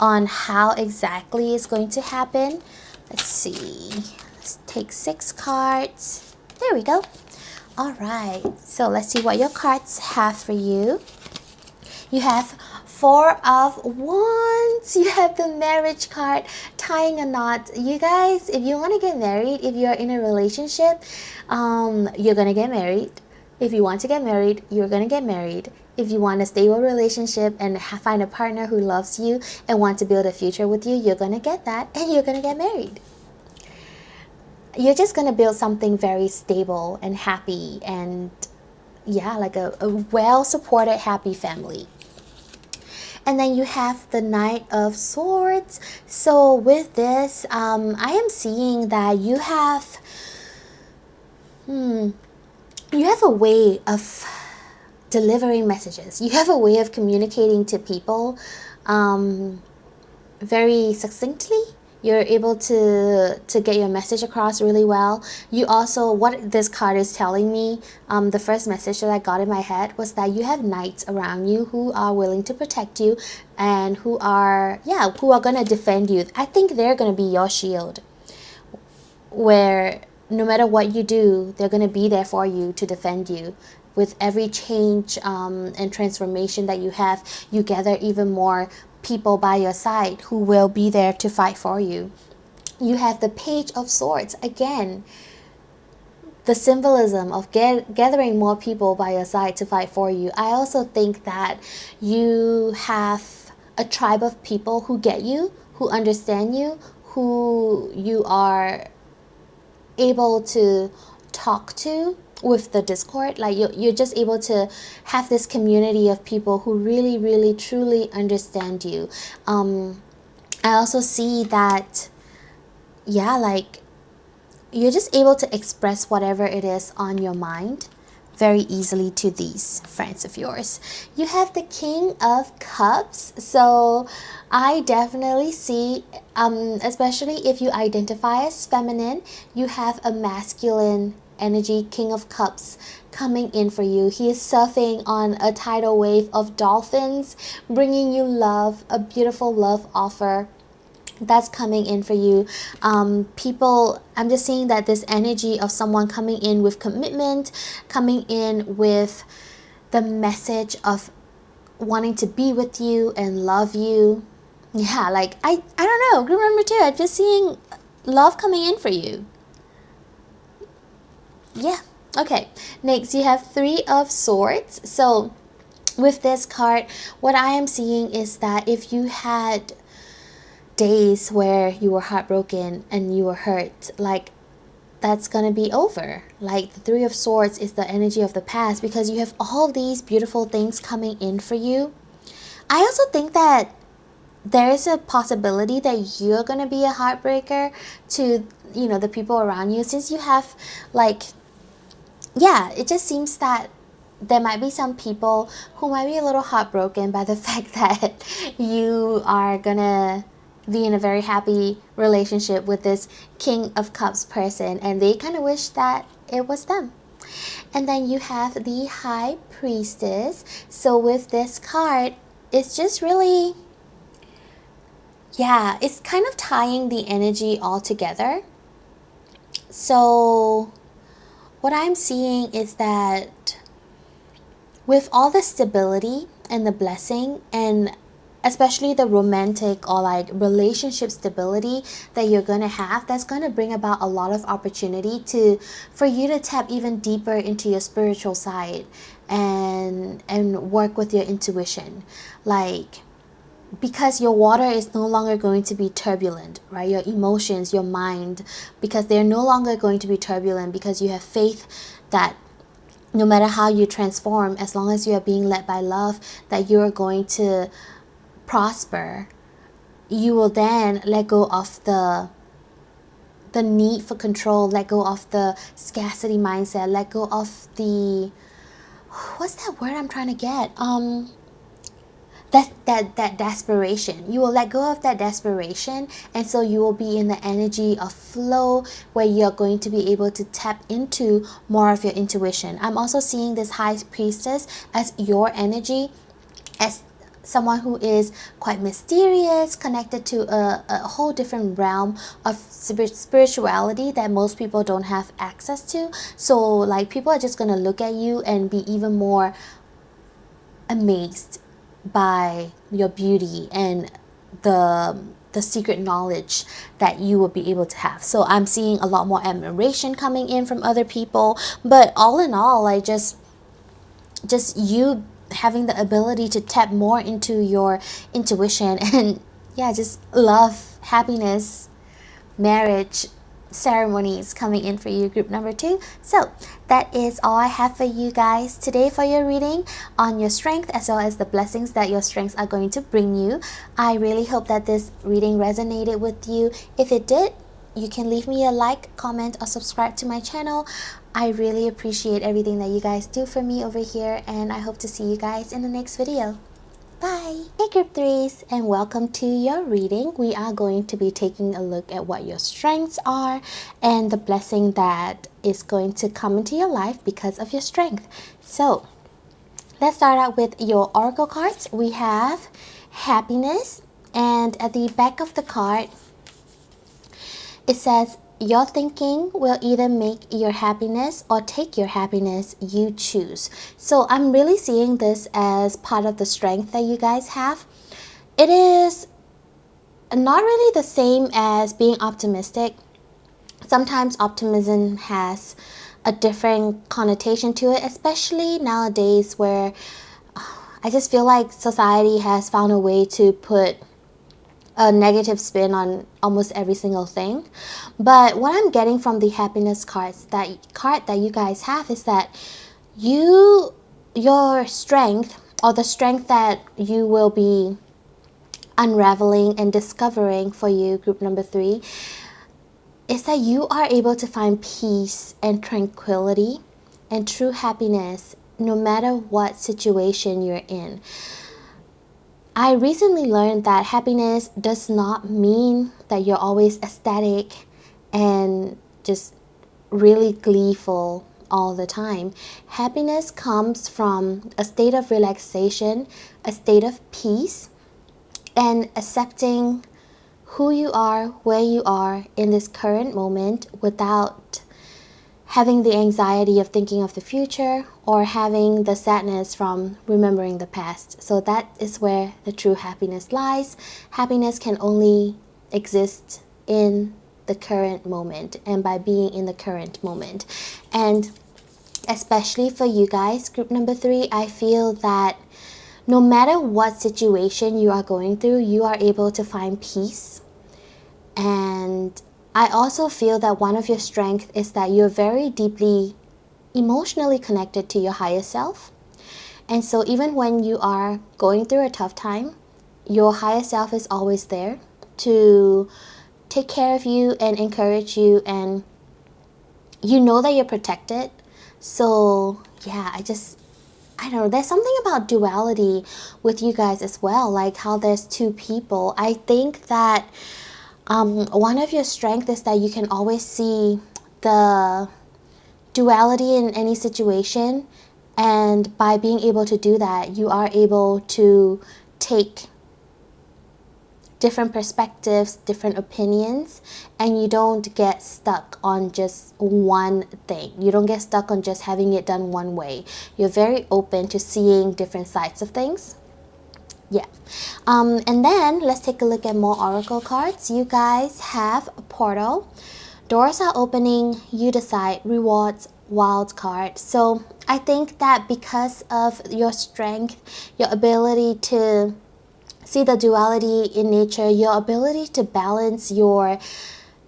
Speaker 1: on how exactly it's going to happen? Let's see. Let's take 6 cards. There we go. Alright, so let's see what your cards have for you. You have 4 of Wands. You have the marriage card, tying a knot. You guys, if you want to get married, if you're in a relationship, you're going to get married. If you want to get married, you're going to get married. If you want a stable relationship and find a partner who loves you and want to build a future with you, you're going to get that and you're going to get married. You're just going to build something very stable and happy and yeah, like a well-supported, happy family. And then you have the Knight of Swords. So with this, I am seeing that you have a way of delivering messages. You have a way of communicating to people very succinctly. You're able to get your message across really well. You also, what this card is telling me, the first message that I got in my head was that you have knights around you who are willing to protect you and who are going to defend you. I think they're going to be your shield, where no matter what you do, they're going to be there for you to defend you. With every change and transformation that you have, you gather even more people by your side who will be there to fight for you. You have the Page of Swords. Again, the symbolism of gathering more people by your side to fight for you. I also think that you have a tribe of people who get you, who understand you, who you are able to talk to with the Discord. Like you're just able to have this community of people who really, really, truly understand you. I also see that, like you're just able to express whatever it is on your mind very easily to these friends of yours. You have the King of Cups. So I definitely see, especially if you identify as feminine, you have a masculine energy, King of Cups, coming in for you. He is surfing on a tidal wave of dolphins, bringing you love, a beautiful love offer that's coming in for you. People, I'm just seeing that this energy of someone coming in with commitment, coming in with the message of wanting to be with you and love you. Yeah, like I don't know, group number 2, I'm just seeing love coming in for you. Yeah. Okay, next you have 3 of Swords. So with this card, what I am seeing is that if you had days where you were heartbroken and you were hurt, like that's gonna be over. Like the Three of Swords is the energy of the past, because you have all these beautiful things coming in for you. I also think that there is a possibility that you're gonna be a heartbreaker to, you know, the people around you, since you have, like, yeah, it just seems that there might be some people who might be a little heartbroken by the fact that you are gonna be in a very happy relationship with this King of Cups person, and they kind of wish that it was them. And then you have the High Priestess. So with this card, it's just really, yeah, it's kind of tying the energy all together. So what I'm seeing is that with all the stability and the blessing, and especially the romantic or like relationship stability that you're going to have, that's going to bring about a lot of opportunity for you to tap even deeper into your spiritual side and work with your intuition. Like, because your water is no longer going to be turbulent, right? Your emotions, your mind, because they're no longer going to be turbulent, because you have faith that no matter how you transform, as long as you are being led by love, that you're going to prosper. You will then let go of the need for control, let go of the scarcity mindset, let go of the, what's that word I'm trying to get? That desperation. You will let go of that desperation, and so you will be in the energy of flow, where you're going to be able to tap into more of your intuition. I'm also seeing this High Priestess as your energy, as someone who is quite mysterious, connected to a whole different realm of spirituality that most people don't have access to. So like, people are just gonna look at you and be even more amazed by your beauty and the secret knowledge that you will be able to have. So I'm seeing a lot more admiration coming in from other people, but all in all, like, just you having the ability to tap more into your intuition and, yeah, just love, happiness, marriage ceremonies coming in for you, group number 2. So that is all I have for you guys today for your reading on your strength, as well as the blessings that your strengths are going to bring you. I really hope that this reading resonated with you. If it did, you can leave me a like, comment, or subscribe to my channel. I really appreciate everything that you guys do for me over here, and I hope to see you guys in the next video. Bye! Hey group 3s, and welcome to your reading. We are going to be taking a look at what your strengths are and the blessing that is going to come into your life because of your strength. So let's start out with your oracle cards. We have happiness, and at the back of the card it says, your thinking will either make your happiness or take your happiness. You choose. So I'm really seeing this as part of the strength that you guys have. It is not really the same as being optimistic. Sometimes optimism has a different connotation to it, especially nowadays, where I just feel like society has found a way to put a negative spin on almost every single thing. But what I'm getting from the happiness cards, that card that you guys have, is that your strength, or the strength that you will be unraveling and discovering for you, group number 3, is that you are able to find peace and tranquility and true happiness no matter what situation you're in. I recently learned that happiness does not mean that you're always ecstatic and just really gleeful all the time. Happiness comes from a state of relaxation, a state of peace, and accepting who you are, where you are in this current moment, without having the anxiety of thinking of the future or having the sadness from remembering the past. So that is where the true happiness lies. Happiness can only exist in the current moment, and by being in the current moment. And especially for you guys, group number 3, I feel that no matter what situation you are going through, you are able to find peace and I also feel that one of your strengths is that you're very deeply emotionally connected to your higher self. And so even when you are going through a tough time, your higher self is always there to take care of you and encourage you, and you know that you're protected. So yeah, I don't know, there's something about duality with you guys as well, like how there's two people. I think that one of your strengths is that you can always see the duality in any situation, and by being able to do that, you are able to take different perspectives, different opinions, and you don't get stuck on just one thing. You don't get stuck on just having it done one way. You're very open to seeing different sides of things. Yeah. And then let's take a look at more oracle cards. You guys have a portal. Doors are opening, you decide, rewards, wild card. So I think that because of your strength, your ability to see the duality in nature, your ability to balance your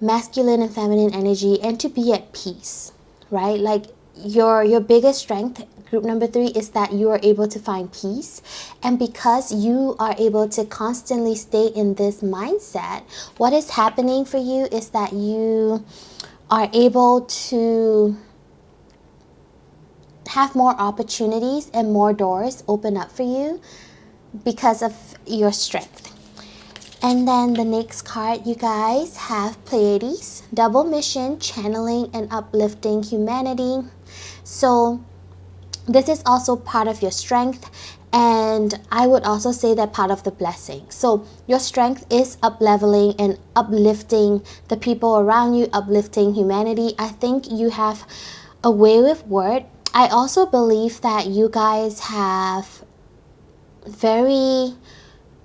Speaker 1: masculine and feminine energy and to be at peace, right? Like your biggest strength, group number 3, is that you are able to find peace. And because you are able to constantly stay in this mindset, what is happening for you is that you are able to have more opportunities and more doors open up for you because of your strength. And then the next card, you guys have Pleiades, double mission, channeling and uplifting humanity. So this is also part of your strength, and I would also say that part of the blessing. So your strength is up-leveling and uplifting the people around you, uplifting humanity. I think you have a way with word. I also believe that you guys have very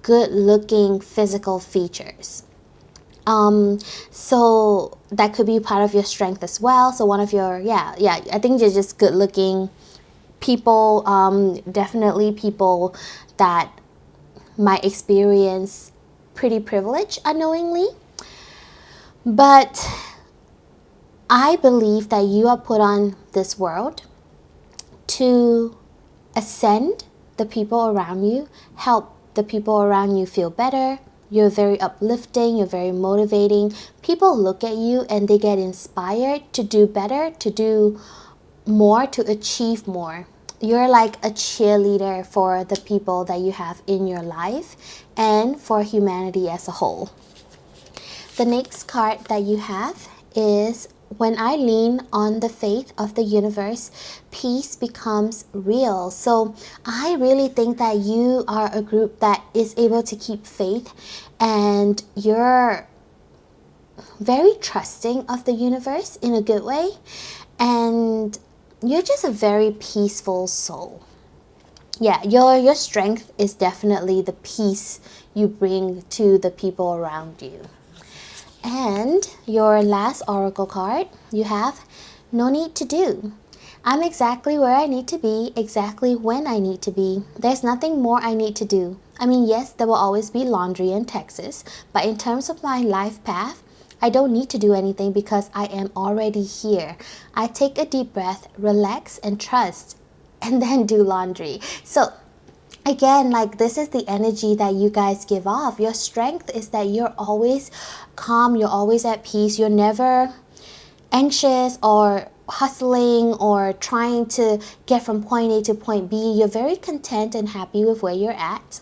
Speaker 1: good looking physical features. So that could be part of your strength as well. So one of your, I think you're just good looking people, definitely people that might experience pretty privilege unknowingly. But I believe that you are put on this world to ascend the people around you, help the people around you feel better. You're very uplifting, you're very motivating. People look at you and they get inspired to do better, to do more, to achieve more. You're like a cheerleader for the people that you have in your life and for humanity as a whole. The next card that you have is, when I lean on the faith of the universe, peace becomes real. So I really think that you are a group that is able to keep faith, and you're very trusting of the universe in a good way, and you're just a very peaceful soul. Yeah, your strength is definitely the peace you bring to the people around you. And your last oracle card, you have no need to do. I'm exactly where I need to be, exactly when I need to be. There's nothing more I need to do. I mean, yes, there will always be laundry in Texas, but in terms of my life path, I don't need to do anything because I am already here. I take a deep breath, relax and trust, and then do laundry. So again, like, this is the energy that you guys give off. Your strength is that you're always calm, you're always at peace, you're never anxious or hustling or trying to get from point A to point B. You're very content and happy with where you're at.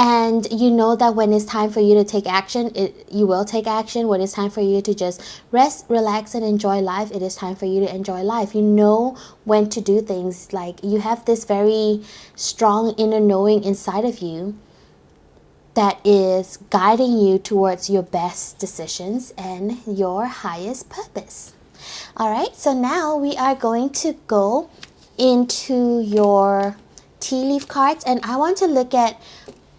Speaker 1: And you know that when it's time for you to take action, you will take action. When it's time for you to just rest, relax, and enjoy life, it is time for you to enjoy life. You know when to do things. Like, you have this very strong inner knowing inside of you that is guiding you towards your best decisions and your highest purpose. All right, so now we are going to go into your tea leaf cards, and I want to look at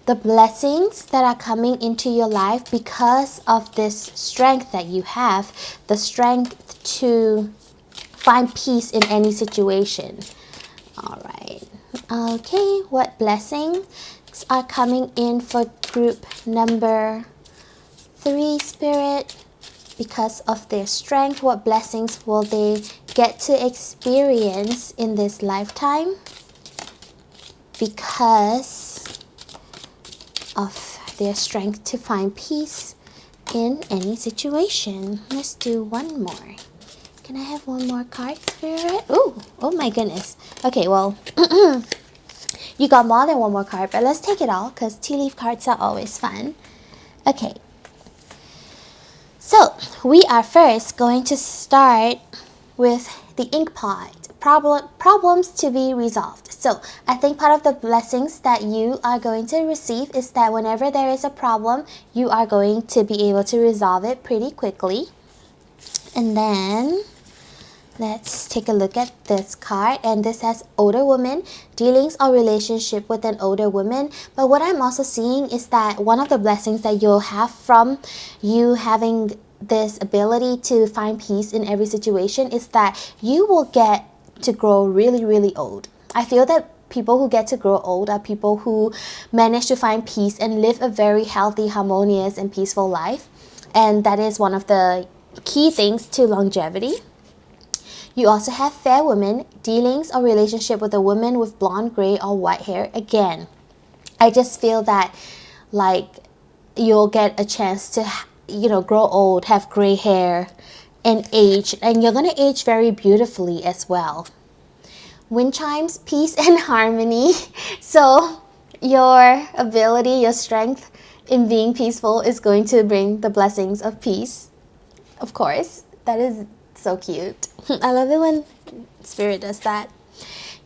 Speaker 1: the blessings that are coming into your life because of this strength that you have, the strength to find peace in any situation. All right. Okay, what blessings are coming in for group number 3, Spirit? because of their strength, what blessings will they get to experience in this lifetime because of their strength to find peace in any situation. Let's do one more. Can I have one more card, Spirit? Oh my goodness. Okay, well, you got more than one more card, but let's take it all because tea leaf cards are always fun. Okay. So, we are first going to start with the ink pot. Problems to be resolved. So, I think part of the blessings that you are going to receive is that whenever there is a problem, you are going to be able to resolve it pretty quickly. And then let's take a look at this card, and this says older woman, dealings or relationship with an older woman. But what I'm also seeing is that one of the blessings that you'll have from you having this ability to find peace in every situation is that you will get to grow really, really old. I feel that people who get to grow old are people who manage to find peace and live a very healthy, harmonious, and peaceful life. And that is one of the key things to longevity. You also have fair woman, dealings or relationship with a woman with blonde, gray, or white hair. Again, I just feel that like you'll get a chance to, grow old, have gray hair, and age, and you're gonna age very beautifully as well. Wind chimes, peace and harmony. So your ability, your strength in being peaceful is going to bring the blessings of peace. Of course, that is so cute. I love it when Spirit does that.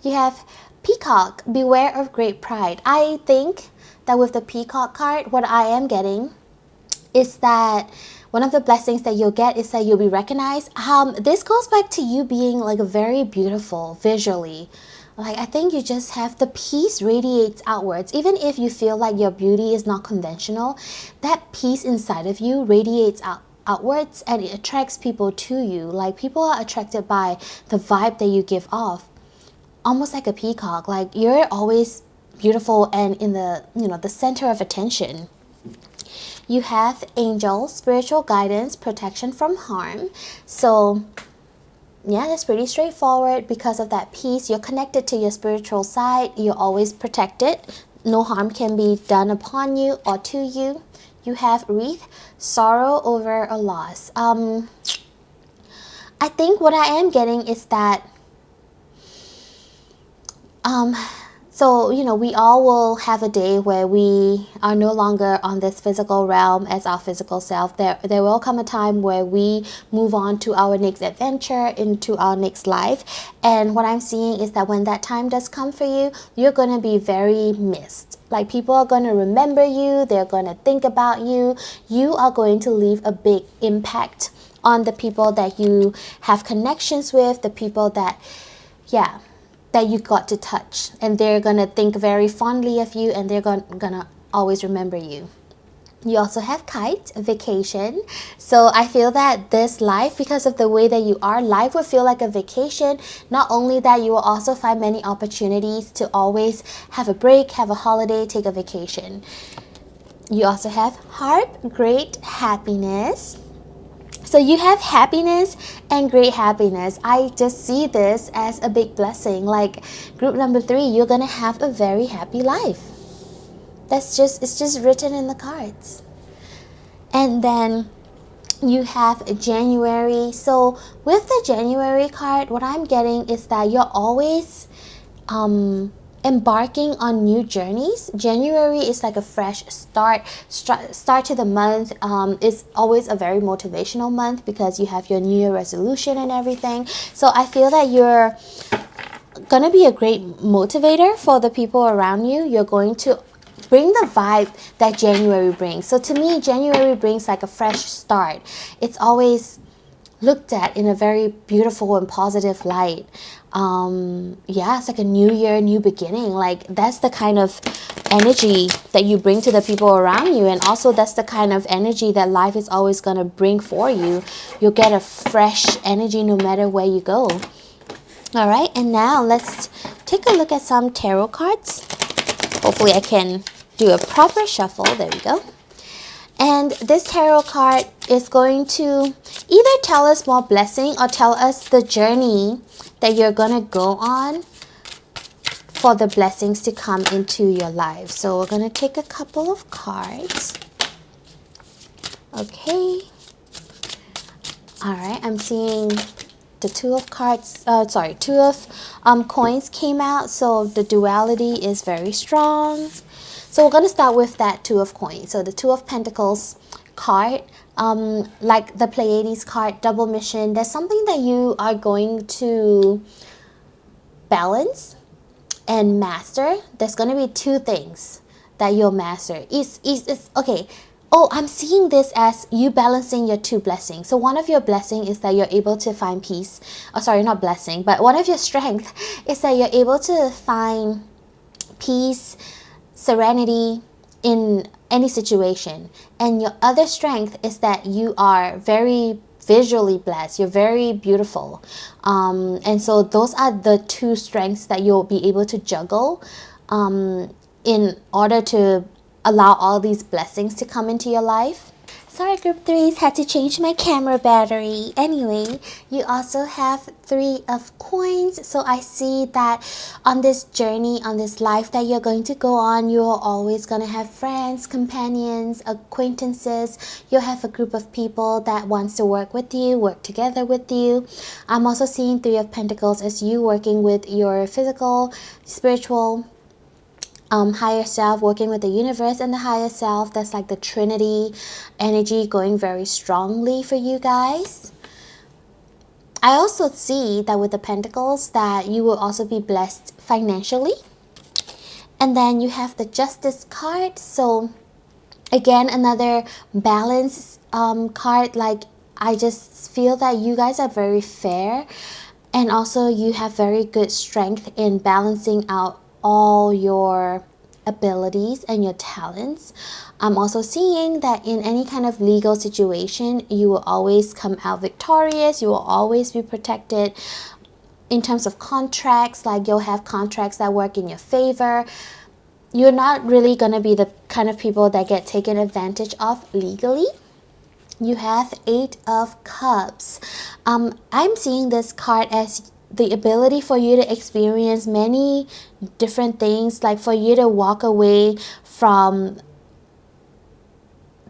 Speaker 1: You have Peacock, beware of great pride. I think that with the Peacock card, what I am getting is that one of the blessings that you'll get is that you'll be recognized. This goes back to you being like very beautiful visually. Like, I think you just have the peace radiates outwards. Even if you feel like your beauty is not conventional, that peace inside of you radiates outwards, and it attracts people to you. Like, people are attracted by the vibe that you give off, almost like a peacock. Like, you're always beautiful and in the the center of attention. You have angels, spiritual guidance, protection from harm. So yeah, that's pretty straightforward. Because of that peace, you're connected to your spiritual side. You're always protected. No harm can be done upon you or to you. You have wreath, sorrow over a loss. I think what I am getting is that so we all will have a day where we are no longer on this physical realm as our physical self. There will come a time where we move on to our next adventure, into our next life. And what I'm seeing is that when that time does come for you, you're going to be very missed. Like, people are going to remember you. They're going to think about you. You are going to leave a big impact on the people that you have connections with, the people that you got to touch, and they're gonna think very fondly of you, and they're gonna always remember you. You also have kite, vacation. So I feel that this life, because of the way that you are, life will feel like a vacation. Not only that, you will also find many opportunities to always have a break, have a holiday, take a vacation. You also have harp, great happiness. So you have happiness and great happiness. I just see this as a big blessing. Like, group number 3, you're gonna have a very happy life. It's just written in the cards. And then you have January. So with the January card, what I'm getting is that you're always embarking on new journeys. January is like a fresh start to the month. It's always a very motivational month because you have your New Year resolution and everything. So I feel that you're gonna be a great motivator for the people around you. You're going to bring the vibe that January brings. So to me, January brings like a fresh start. It's always looked at in a very beautiful and positive light. It's like a new year, new beginning. Like, that's the kind of energy that you bring to the people around you, and also that's the kind of energy that life is always going to bring for you. You'll get a fresh energy no matter where you go. All right, and now let's take a look at some tarot cards. Hopefully I can do a proper shuffle. There we go. And this tarot card is going to either tell us more blessing or tell us the journey that you're going to go on for the blessings to come into your life. So we're going to take a couple of cards. Okay. All right, I'm seeing the two of cards, two of coins came out. So the duality is very strong. So we're going to start with that two of coins. So the two of pentacles card, like the Pleiades card, double mission. There's something that you are going to balance and master. There's going to be two things that you'll master. Is okay. Oh, I'm seeing this as you balancing your two blessings. So one of your blessing is that you're able to find peace. Oh, sorry, not blessing, but one of your strength is that you're able to find peace, serenity in any situation. And your other strength is that you are very visually blessed. You're very beautiful. And so those are the two strengths that you'll be able to juggle in order to allow all these blessings to come into your life. Sorry, group threes, had to change my camera battery. Anyway, you also have three of coins. So I see that on this journey, on this life that you're going to go on, you're always going to have friends, companions, acquaintances. You'll have a group of people that wants to work with you, work together with you. I'm also seeing three of pentacles as you working with your physical, spiritual, higher self, working with the universe and the higher self. That's like the Trinity energy going very strongly for you guys. I also see that with the pentacles that you will also be blessed financially. And then you have the Justice card. So again, another balance card. Like, I just feel that you guys are very fair, and also you have very good strength in balancing out all your abilities and your talents. I'm also seeing that in any kind of legal situation, you will always come out victorious. You will always be protected. In terms of contracts, like you'll have contracts that work in your favor. You're not really going to be the kind of people that get taken advantage of legally. You have Eight of Cups. I'm seeing this card as the ability for you to experience many different things, like for you to walk away from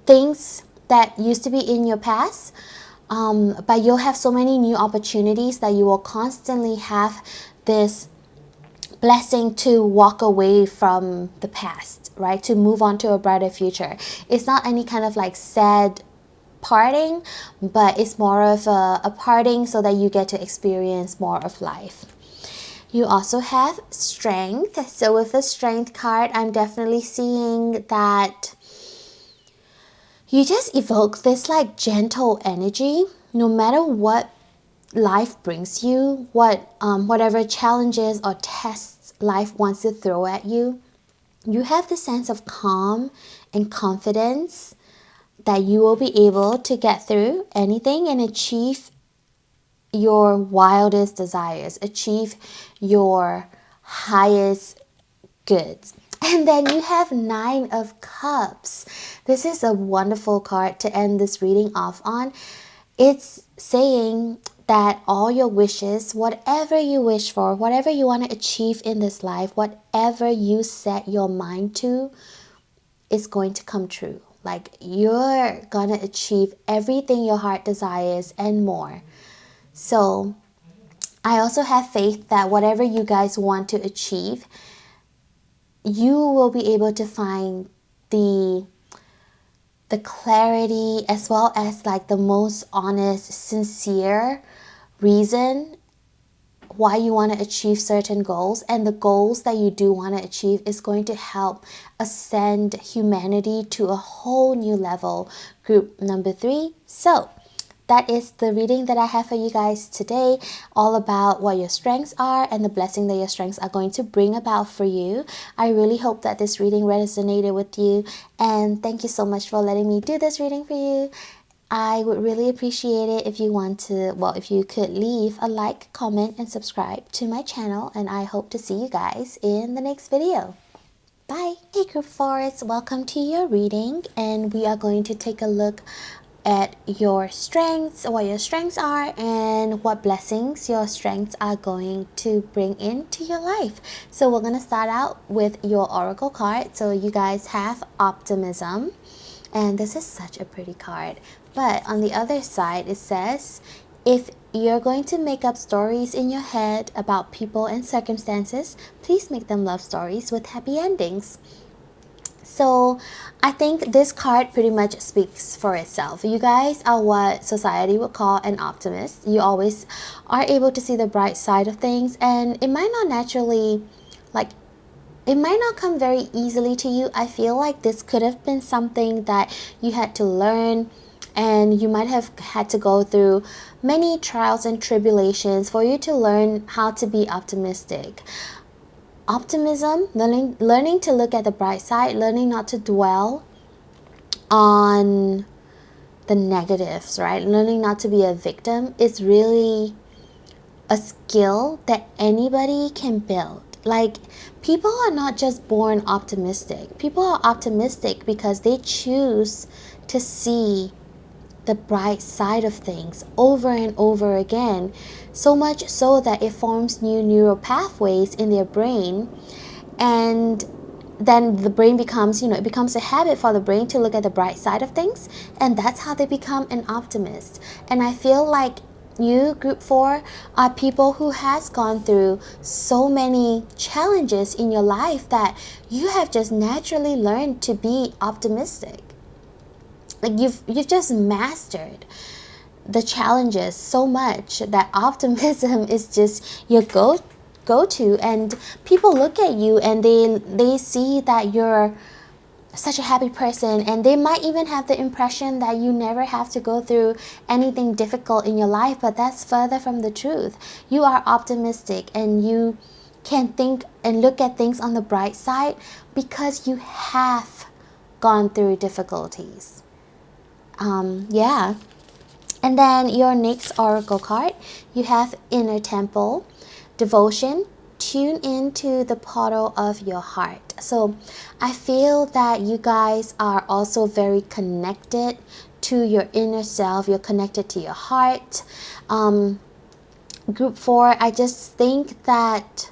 Speaker 1: things that used to be in your past. But you'll have so many new opportunities that you will constantly have this blessing to walk away from the past, right? To move on to a brighter future. It's not any kind of like sad parting, but it's more of a parting so that you get to experience more of life. You also have Strength. So with the Strength card, I'm definitely seeing that you just evoke this like gentle energy. No matter what life brings you, whatever challenges or tests life wants to throw at you, you have the sense of calm and confidence that you will be able to get through anything and achieve your wildest desires, achieve your highest goods. And then you have Nine of Cups. This is a wonderful card to end this reading off on. It's saying that all your wishes, whatever you wish for, whatever you want to achieve in this life, whatever you set your mind to, is going to come true. Like, you're gonna achieve everything your heart desires and more. So I also have faith that whatever you guys want to achieve, you will be able to find the clarity, as well as like the most honest, sincere reason why you want to achieve certain goals. And the goals that you do want to achieve is going to help ascend humanity to a whole new level. Group number 3. So that is the reading that I have for you guys today, all about what your strengths are and the blessing that your strengths are going to bring about for you. I really hope that this reading resonated with you, and thank you so much for letting me do this reading for you. I would really appreciate it if you could leave a like, comment, and subscribe to my channel, and I hope to see you guys in the next video. Bye! Bye. Hey group 4s, welcome to your reading, and we are going to take a look at your strengths, what your strengths are, and what blessings your strengths are going to bring into your life. So we're going to start out with your oracle card. So you guys have optimism, and this is such a pretty card. But on the other side, it says, if you're going to make up stories in your head about people and circumstances, please make them love stories with happy endings. So I think this card pretty much speaks for itself. You guys are what society would call an optimist. You always are able to see the bright side of things, and it might not naturally, like, it might not come very easily to you. I feel like this could have been something that you had to learn, and you might have had to go through many trials and tribulations for you to learn how to be optimistic. Optimism, learning to look at the bright side, learning not to dwell on the negatives, right? Learning not to be a victim is really a skill that anybody can build. Like, people are not just born optimistic. People are optimistic because they choose to see the bright side of things over and over again, so much so that it forms new neural pathways in their brain, and then the brain becomes, it becomes a habit for the brain to look at the bright side of things, and that's how they become an optimist. And I feel like you, group 4, are people who has gone through so many challenges in your life that you have just naturally learned to be optimistic. Like, you've just mastered the challenges so much that optimism is just your go-to, and people look at you and they see that you're such a happy person, and they might even have the impression that you never have to go through anything difficult in your life, but that's further from the truth. You are optimistic, and you can think and look at things on the bright side because you have gone through difficulties. Yeah. And then your next oracle card, you have inner temple, devotion, tune into the portal of your heart. So I feel that you guys are also very connected to your inner self. You're connected to your heart. Group 4, I just think that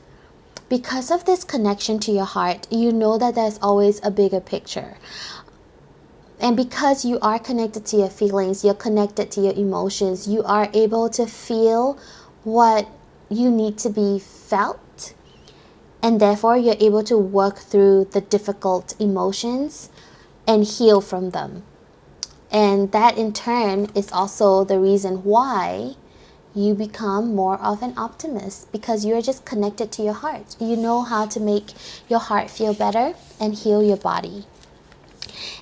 Speaker 1: because of this connection to your heart, you know that there's always a bigger picture. And because you are connected to your feelings, you're connected to your emotions, you are able to feel what you need to be felt. And therefore, you're able to work through the difficult emotions and heal from them. And that in turn is also the reason why you become more of an optimist, because you're just connected to your heart. You know how to make your heart feel better and heal your body.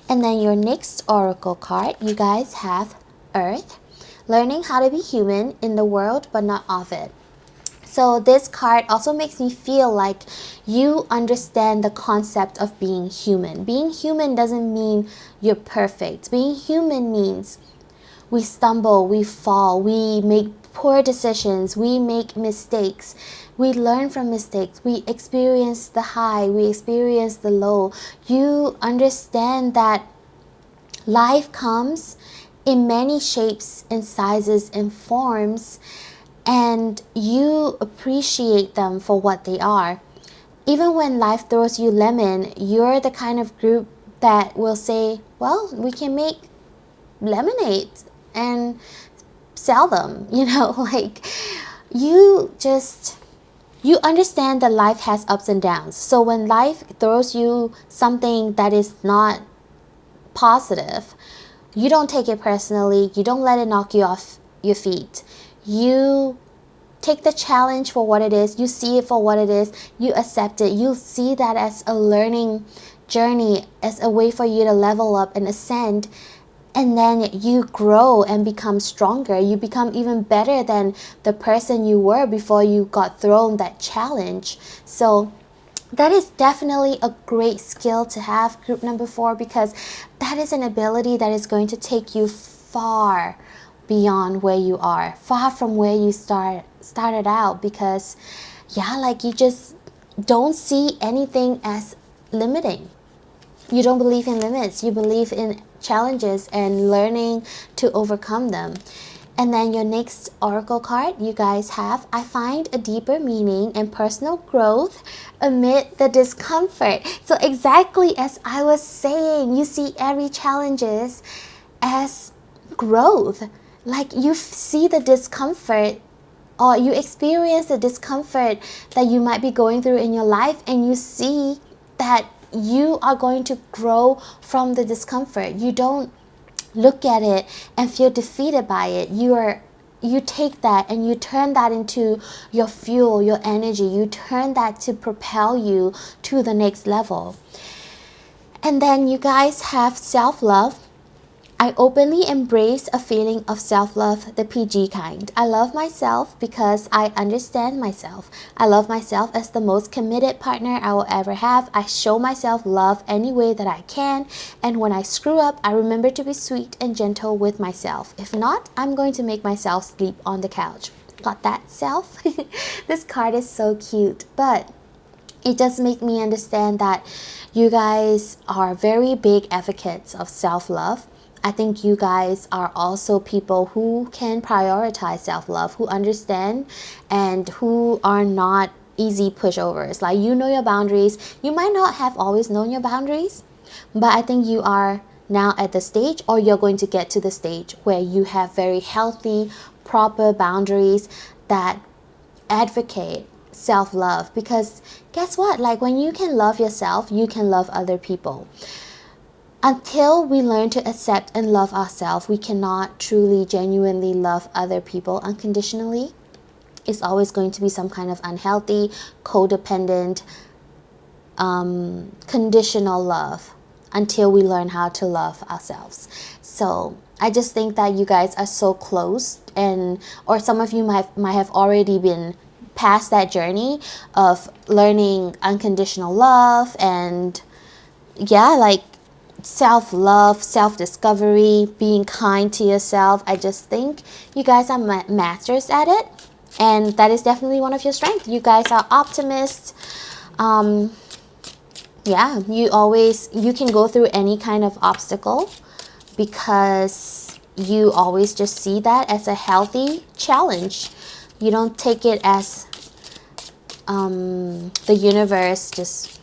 Speaker 1: And then your next oracle card, you guys have Earth, learning how to be human in the world but not of it. So this card also makes me feel like you understand the concept of being human. Being human doesn't mean you're perfect. Being human means we stumble, we fall, we make poor decisions, we make mistakes, we learn from mistakes, we experience the high, we experience the low. You understand that life comes in many shapes and sizes and forms, and you appreciate them for what they are. Even when life throws you lemon, you're the kind of group that will say, well, we can make lemonade and sell them, like you understand that life has ups and downs. So when life throws you something that is not positive, you don't take it personally. You don't let it knock you off your feet. You take the challenge for what it is. You see it for what it is. You accept it. You see that as a learning journey, as a way for you to level up and ascend. And then you grow and become stronger. You become even better than the person you were before you got thrown that challenge. So that is definitely a great skill to have, group number 4, because that is an ability that is going to take you far beyond where you are, far from where you started out, because like you just don't see anything as limiting. You don't believe in limits. You believe in challenges and learning to overcome them. And then your next oracle card you guys have, I find a deeper meaning and personal growth amid the discomfort. So exactly as I was saying, you see every challenges as growth. Like you see the discomfort, or you experience the discomfort that you might be going through in your life, and you see that you are going to grow from the discomfort. You don't look at it and feel defeated by it. You take that and you turn that into your fuel, your energy. You turn that to propel you to the next level. And then you guys have self-love. I openly embrace a feeling of self-love, the PG kind. I love myself because I understand myself. I love myself as the most committed partner I will ever have. I show myself love any way that I can. And when I screw up, I remember to be sweet and gentle with myself. If not, I'm going to make myself sleep on the couch. Got that, self? This card is so cute, but it does make me understand that you guys are very big advocates of self-love. I think you guys are also people who can prioritize self-love, who understand and who are not easy pushovers. Like, you know your boundaries. You might not have always known your boundaries, but I think you are now at the stage, or you're going to get to the stage where you have very healthy, proper boundaries that advocate self-love. Because guess what? Like, when you can love yourself, you can love other people. Until we learn to accept and love ourselves, we cannot truly, genuinely love other people unconditionally. It's always going to be some kind of unhealthy, codependent, conditional love until we learn how to love ourselves. So I just think that you guys are so close, or some of you might have already been past that journey of learning unconditional love and like self-love, self-discovery, being kind to yourself. I just think you guys are masters at it, and that is definitely one of your strengths. You guys are optimists. You can go through any kind of obstacle because you always just see that as a healthy challenge. You don't take it as the universe just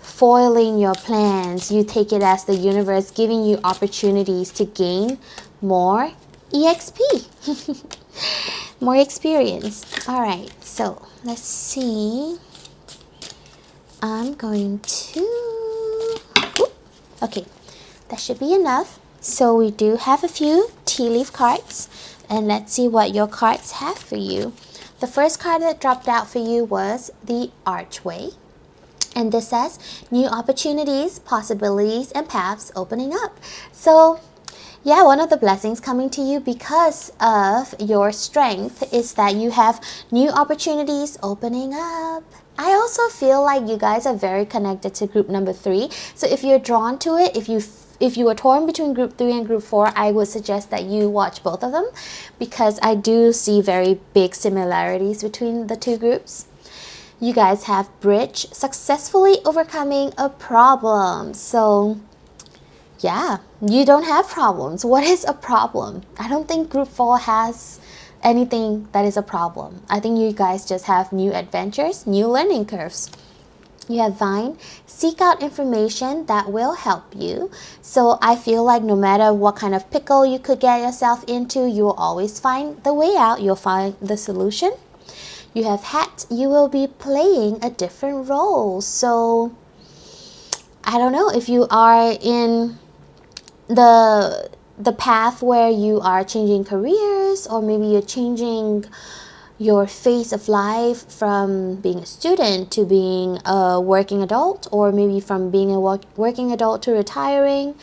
Speaker 1: foiling your plans. You take it as the universe giving you opportunities to gain more EXP, more experience. All right, so let's see. I'm going to, okay, that should be enough. So we do have a few tea leaf cards, and let's see what your cards have for you. The first card that dropped out for you was the Archway. And this says, new opportunities, possibilities, and paths opening up. So yeah, one of the blessings coming to you because of your strength is that you have new opportunities opening up. I also feel like you guys are very connected to group number 3. So if you're drawn to it, if you are torn between group 3 and group 4, I would suggest that you watch both of them, because I do see very big similarities between the two groups. You guys have Bridge, successfully overcoming a problem. So yeah, you don't have problems. What is a problem? I don't think group 4 has anything that is a problem. I think you guys just have new adventures, new learning curves. You have Vine, seek out information that will help you. So I feel like no matter what kind of pickle you could get yourself into, you will always find the way out. You'll find the solution. You have Hat, you will be playing a different role. So I don't know if you are in the path where you are changing careers, or maybe you're changing your phase of life from being a student to being a working adult, or maybe from being a working adult to retiring,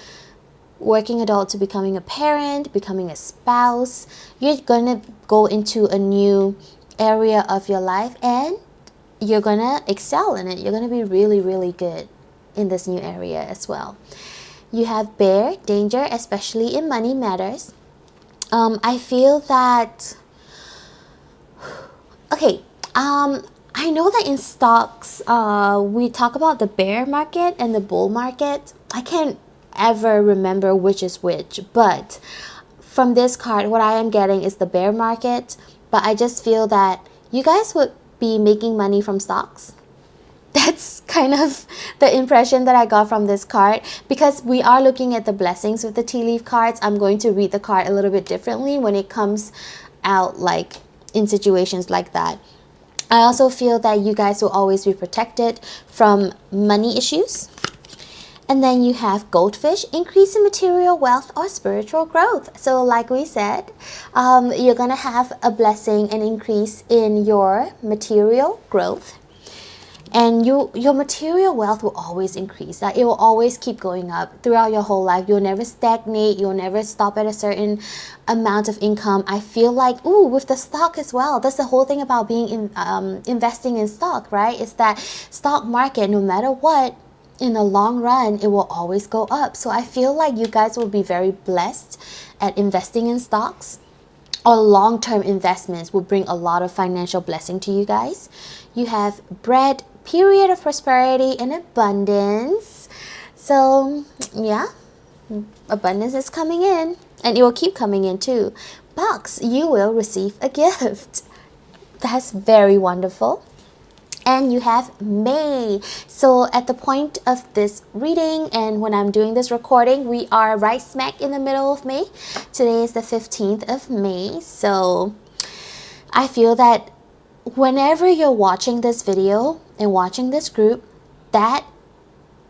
Speaker 1: working adult to becoming a parent, becoming a spouse. You're gonna go into a new area of your life and you're gonna excel in it. You're gonna be really, really good in this new area as well. You have Bear, danger, especially in money matters. I feel that, okay, I know that in stocks, we talk about the bear market and the bull market. I can't ever remember which is which, but from this card, what I am getting is the bear market. But I just feel that you guys would be making money from stocks. That's kind of the impression that I got from this card. Because we are looking at the blessings with the tea leaf cards, I'm going to read the card a little bit differently when it comes out, like in situations like that. I also feel that you guys will always be protected from money issues. And then you have goldfish, increase in material wealth or spiritual growth. So like we said, you're going to have a blessing and increase in your material growth. And your material wealth will always increase. Like it will always keep going up throughout your whole life. You'll never stagnate. You'll never stop at a certain amount of income. I feel like, ooh, with the stock as well. That's the whole thing about being investing in stock, right? It's that stock market, no matter what, in the long run, it will always go up. So I feel like you guys will be very blessed at investing in stocks, or long-term investments will bring a lot of financial blessing to you guys. You have bread, period of prosperity and abundance. So yeah, abundance is coming in, and it will keep coming in too. Box, you will receive a gift. That's very wonderful. And you have May. So at the point of this reading and when I'm doing this recording, we are right smack in the middle of May. Today is the 15th of May. So I feel that whenever you're watching this video and watching this group, that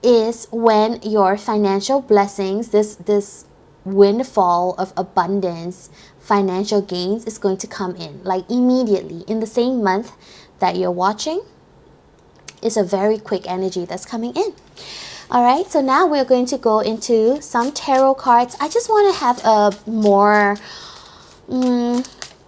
Speaker 1: is when your financial blessings, this windfall of abundance, financial gains is going to come in, like immediately in the same month that you're watching. Is a very quick energy that's coming in. All right, so now we're going to go into some tarot cards. I just want to have a more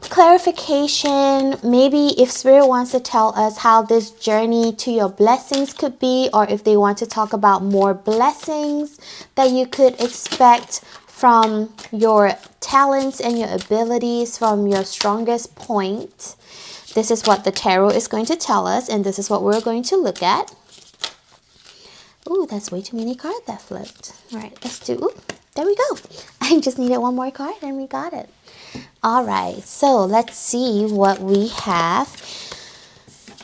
Speaker 1: clarification. Maybe if Spirit wants to tell us how this journey to your blessings could be, or if they want to talk about more blessings that you could expect from your talents and your abilities, from your strongest point. This is what the tarot is going to tell us, and this is what we're going to look at. Ooh, that's way too many cards that flipped. All right, let's do, ooh, there we go. I just needed one more card and we got it. All right, so let's see what we have.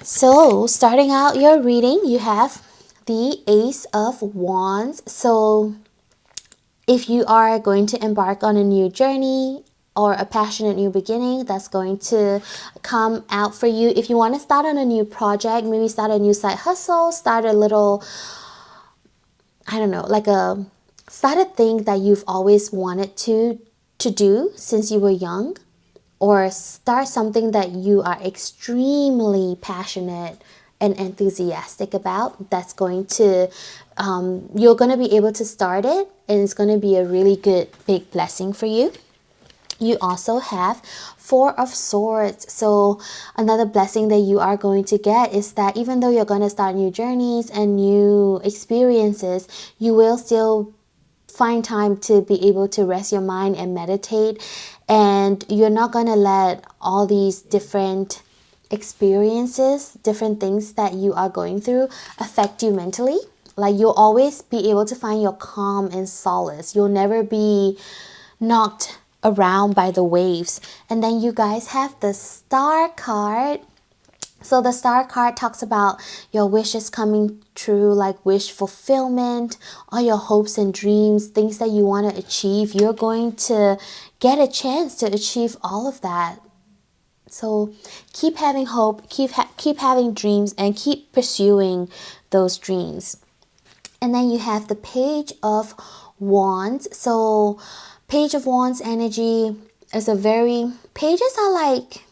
Speaker 1: So starting out your reading, you have the Ace of Wands. So if you are going to embark on a new journey, or a passionate new beginning, that's going to come out for you. If you want to start on a new project, maybe start a new side hustle, start a little, I don't know, start a thing that you've always wanted to do since you were young, or start something that you are extremely passionate and enthusiastic about. That's going to, you're going to be able to start it, and it's going to be a really good big blessing for you. You also have Four of Swords. So another blessing that you are going to get is that even though you're going to start new journeys and new experiences, you will still find time to be able to rest your mind and meditate. And you're not going to let all these different experiences, different things that you are going through affect you mentally. Like you'll always be able to find your calm and solace. You'll never be knocked around by the waves. And then you guys have the Star card. So the Star card talks about your wishes coming true, like wish fulfillment, all your hopes and dreams, things that you want to achieve. You're going to get a chance to achieve all of that. So keep having hope, keep having dreams, and keep pursuing those dreams. And then you have the Page of Wands. So Page of Wands energy is pages are like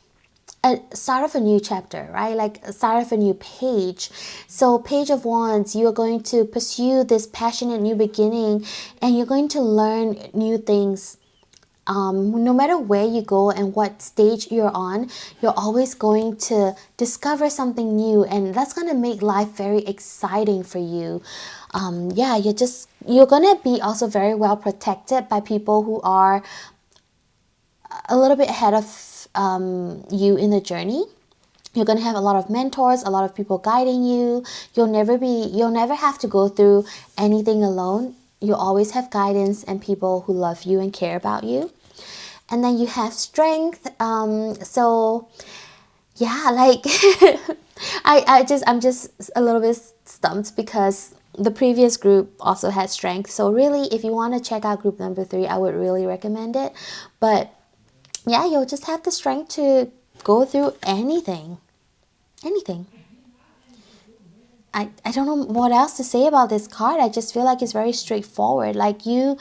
Speaker 1: a start of a new chapter, right? Like a start of a new page. So Page of Wands, you are going to pursue this passionate new beginning, and you're going to learn new things. No matter where you go and what stage you're on, you're always going to discover something new, and that's going to make life very exciting for you. Yeah, you're going to be also very well protected by people who are a little bit ahead of you in the journey. You're going to have a lot of mentors, a lot of people guiding you. You'll never have to go through anything alone. You'll always have guidance and people who love you and care about you. And then you have strength. So yeah, like I'm just a little bit stumped because the previous group also had strength. So really, if you want to check out group number 3, I would really recommend it. But yeah, you'll just have the strength to go through anything. I don't know what else to say about this card. I just feel like it's very straightforward. Like you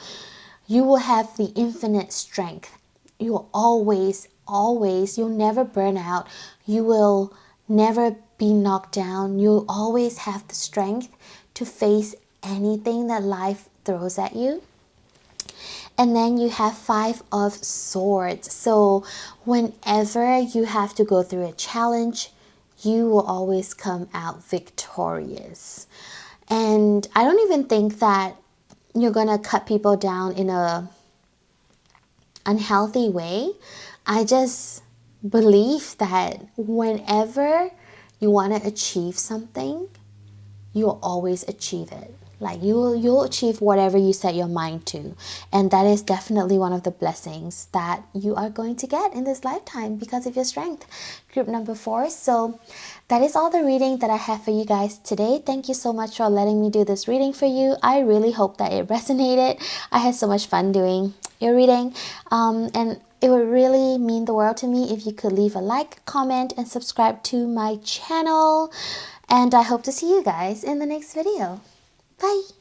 Speaker 1: will have the infinite strength. You will always, you'll never burn out. You will never be knocked down. You'll always have the strength to face anything that life throws at you. And then you have 5 of Swords. So whenever you have to go through a challenge, you will always come out victorious. And I don't even think that you're gonna cut people down in a unhealthy way. I just believe that whenever you want to achieve something, you'll always achieve it. Like you'll achieve whatever you set your mind to. And that is definitely one of the blessings that you are going to get in this lifetime because of your strength. Group number 4. So that is all the reading that I have for you guys today. Thank you so much for letting me do this reading for you. I really hope that it resonated. I had so much fun doing your reading. And it would really mean the world to me if you could leave a like, comment, and subscribe to my channel. And I hope to see you guys in the next video. Bye!